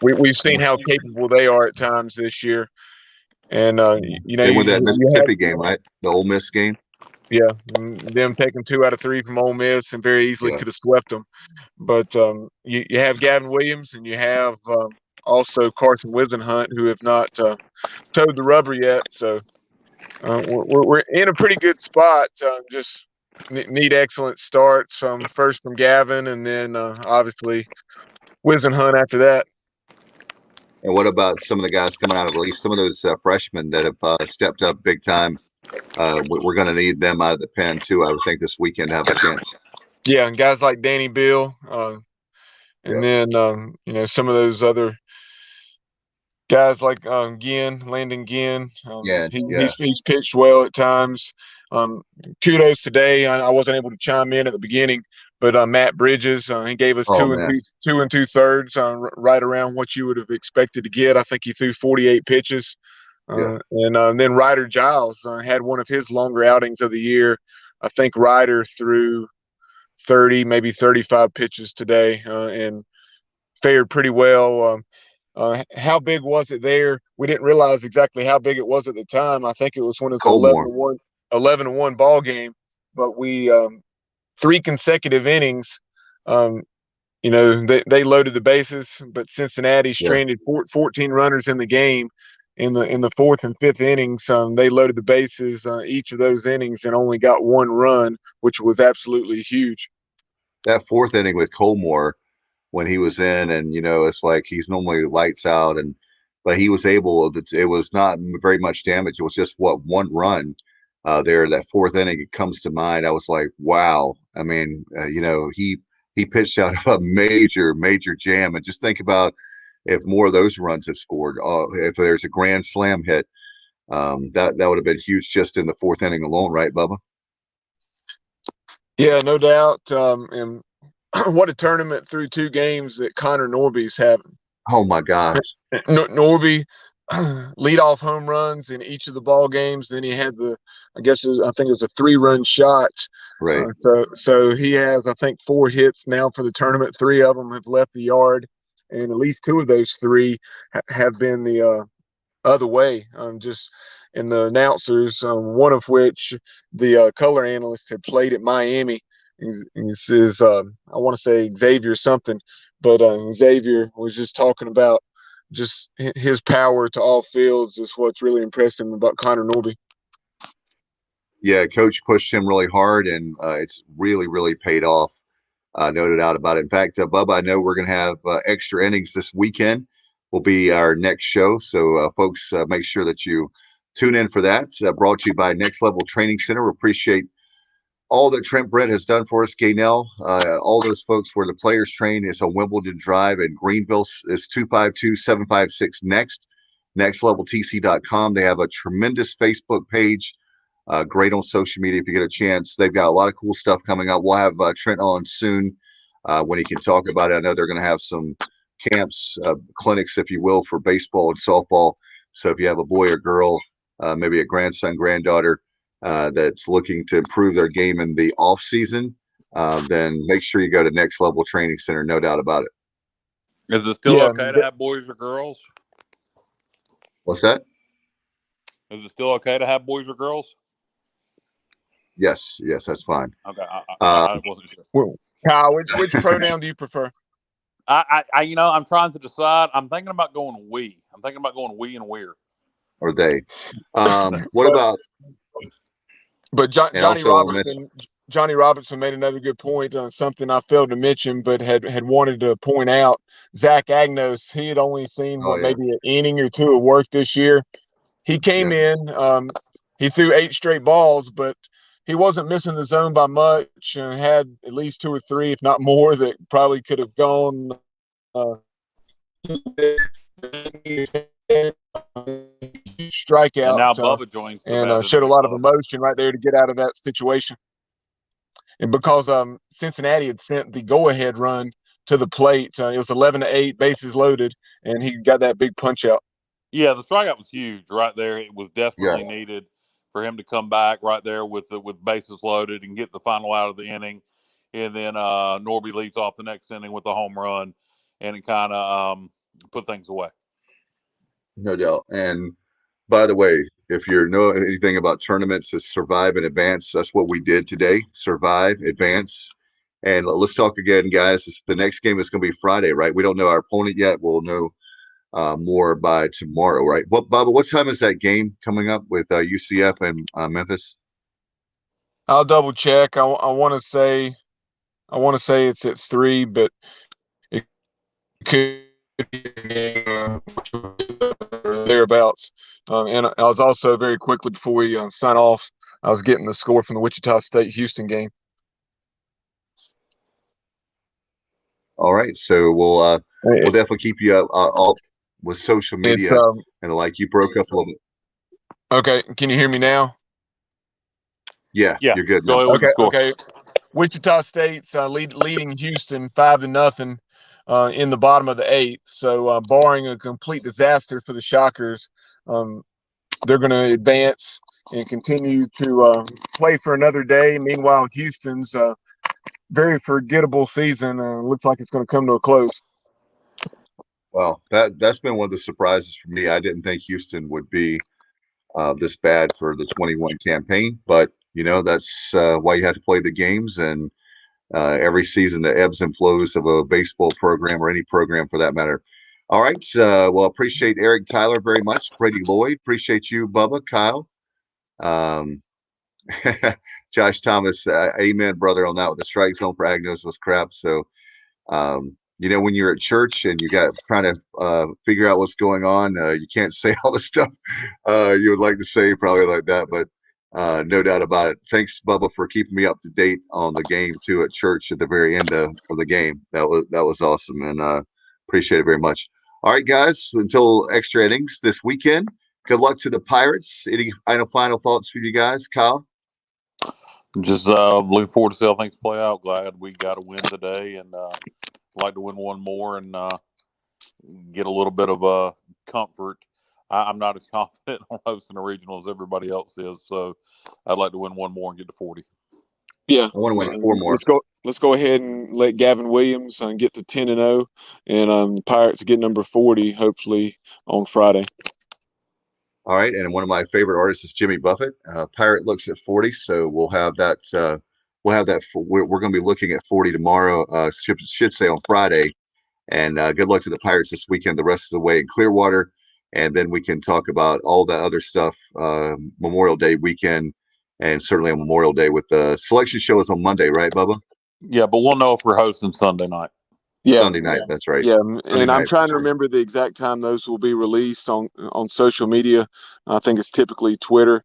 We've seen how capable they are at times this year, and they won that Mississippi game, right? The Ole Miss game. Yeah, them taking 2 out of 3 from Ole Miss and very easily could have swept them. But you have Gavin Williams and you have also Carson Wisenhunt, who have not towed the rubber yet. So we're in a pretty good spot. Just need excellent starts. First from Gavin, and then obviously Wisenhunt after that. And what about some of the guys coming out of relief? Some of those freshmen that have stepped up big time. We're going to need them out of the pen too. I would think this weekend to have a chance. Yeah, and guys like Danny Bill, and then some of those other guys like Landon Ginn. He's pitched well at times. Kudos today. I wasn't able to chime in at the beginning, but Matt Bridges, he gave us 2 2.2, right around what you would have expected to get. I think he threw 48 pitches. And then Ryder Giles had one of his longer outings of the year. I think Ryder threw 30, maybe 35 pitches today and fared pretty well. How big was it there? We didn't realize exactly how big it was at the time. I think it was when it was 11-1 ball game. But we 3 consecutive innings. They loaded the bases, but Cincinnati stranded 14 runners in the game. In the 4th and 5th innings, they loaded the bases each of those innings and only got 1 run, which was absolutely huge. That 4th inning with Colmore, when he was in, and it's like he's normally lights out, but he was able. It was not very much damage. It was just 1 run there. That 4th inning, it comes to mind. I was like, wow. I mean, he pitched out of a major jam, and just think about. If more of those runs have scored, if there's a grand slam hit, that would have been huge just in the 4th inning alone, right, Bubba? Yeah, no doubt. And what a tournament through 2 games that Connor Norby's having. Oh my gosh. Norby leadoff home runs in each of the ball games. Then he had I think it was a 3-run shot. Right. So he has, I think, 4 hits now for the tournament. 3 of them have left the yard, and at least 2 of those 3 have been the other way. Just in the announcers, one of which the color analyst had played at Miami. He says, I want to say Xavier something, but Xavier was just talking about just his power to all fields is what's really impressed him about Connor Norby. Yeah, coach pushed him really hard, and it's really, really paid off. No doubt about it. In fact, Bubba, I know we're going to have extra innings this weekend. Will be our next show. So, folks, make sure that you tune in for that. Brought to you by Next Level Training Center. We appreciate all that Trent Brett has done for us, Gaynell. All those folks where the players train is on Wimbledon Drive in Greenville. It's 252-756 next. NextLevelTC.com. They have a tremendous Facebook page. Great on social media if you get a chance. They've got a lot of cool stuff coming up. We'll have Trent on soon when he can talk about it. I know they're going to have some camps, clinics, if you will, for baseball and softball. So if you have a boy or girl, maybe a grandson, granddaughter that's looking to improve their game in the off season, then make sure you go to Next Level Training Center. No doubt about it. Is it still okay to have boys or girls? What's that? Is it still okay to have boys or girls? Yes, that's fine. Okay, I wasn't sure. Well, Kyle, which pronoun do you prefer? I'm trying to decide. I'm thinking about going we. I'm thinking about going we and we're. Or they. What about? But Johnny Robertson made another good point on something I failed to mention, but had wanted to point out. Zach Agnos, he had only seen maybe an inning or 2 of work this year. He came in, he threw 8 straight balls, but he wasn't missing the zone by much and had at least 2 or 3, if not more, that probably could have gone. Strikeout. And now Bubba joins and showed a lot of emotion right there to get out of that situation. And because Cincinnati had sent the go-ahead run to the plate, it was 11-8, bases loaded, and he got that big punch out. Yeah, the strikeout was huge right there. It was definitely needed for him to come back right there with bases loaded and get the final out of the inning. And then Norby leads off the next inning with a home run, and it kind of put things away. No doubt. And by the way, if you know anything about tournaments, it's survive and advance. That's what we did today. Survive, advance. And let's talk again, guys. The next game is going to be Friday, right? We don't know our opponent yet. We'll know more by tomorrow, right? Bubba, what time is that game coming up with UCF and Memphis? I'll double check. I want to say it's at 3, but it could be thereabouts. And I was also very quickly before we sign off, I was getting the score from the Wichita State-Houston game. All right, so we'll definitely keep you up with social media and like. You broke up a little bit. Okay, can you hear me now? Yeah, you're good now. Okay. Wichita State's leading Houston 5-0 in the bottom of the 8th. So barring a complete disaster for the Shockers, they're going to advance and continue to play for another day. Meanwhile, Houston's very forgettable season looks like it's going to come to a close. Well, that's been one of the surprises for me. I didn't think Houston would be this bad for the 21 campaign, but that's why you have to play the games, and every season the ebbs and flows of a baseball program or any program for that matter. All right. Well, appreciate Eric Tyler very much. Brady Lloyd, appreciate you, Bubba, Kyle. Josh Thomas, amen, brother, on that. With the strike zone for Agnos was crap. So, when you're at church and you got trying to figure out what's going on, you can't say all the stuff you would like to say, probably like that, but no doubt about it. Thanks, Bubba, for keeping me up to date on the game too at church at the very end of the game. That was awesome, and appreciate it very much. All right, guys, until extra innings this weekend. Good luck to the Pirates. Any final thoughts for you guys, Kyle? Just looking forward to see how things play out. Glad we got a win today, and like to win one more and get a little bit of comfort. I'm not as confident on hosting a regional as everybody else is, so I'd like to win one more and get to 40. Yeah, I want to win 4 more. Let's go ahead and let Gavin Williams get to 10-0, and the Pirates get number 40 hopefully on Friday. All right, and one of my favorite artists is Jimmy Buffett. Pirate looks at 40, so we'll have that. We're going to be looking at 40 tomorrow. Should say on Friday. And good luck to the Pirates this weekend, the rest of the way in Clearwater, and then we can talk about all the other stuff. Memorial Day weekend, and certainly on Memorial Day with the selection show is on Monday, right, Bubba? Yeah, but we'll know if we're hosting Sunday night. Yeah, Sunday night. That's right. Yeah, Sunday and I'm night, trying to sure. remember the exact time those will be released on social media. I think it's typically Twitter.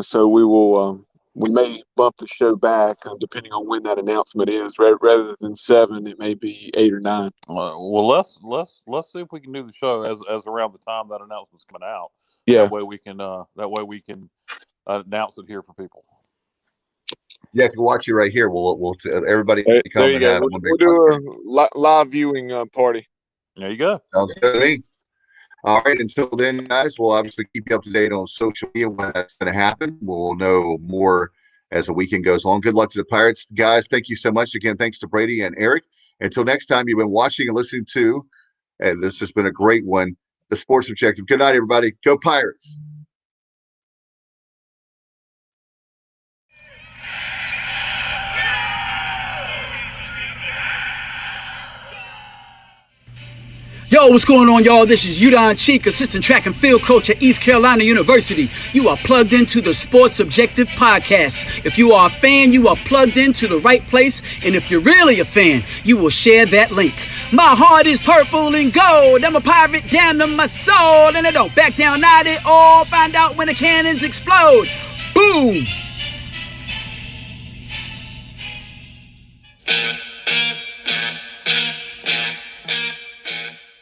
So we may bump the show back depending on when that announcement is. Rather than 7, it may be 8 or 9. Well, let's see if we can do the show as around the time that announcement's coming out. Yeah. That way we can announce it here for people. Yeah, if you watch it right here, we'll everybody There come you and go. have We'll one big do podcast. a live viewing party. There you go. Sounds good to me. All right. Until then, guys, we'll obviously keep you up to date on social media when that's going to happen. We'll know more as the weekend goes on. Good luck to the Pirates. Guys, thank you so much. Again, thanks to Brady and Eric. Until next time, you've been watching and listening to, and this has been a great one, The Sports Objective. Good night, everybody. Go Pirates. Yo, what's going on, y'all? This is Udon Cheek, assistant track and field coach at East Carolina University. You are plugged into the Sports Objective podcast. If you are a fan, you are plugged into the right place. And if you're really a fan, you will share that link. My heart is purple and gold. I'm a pirate down to my soul. And I don't back down, not at all. Find out when the cannons explode. Boom!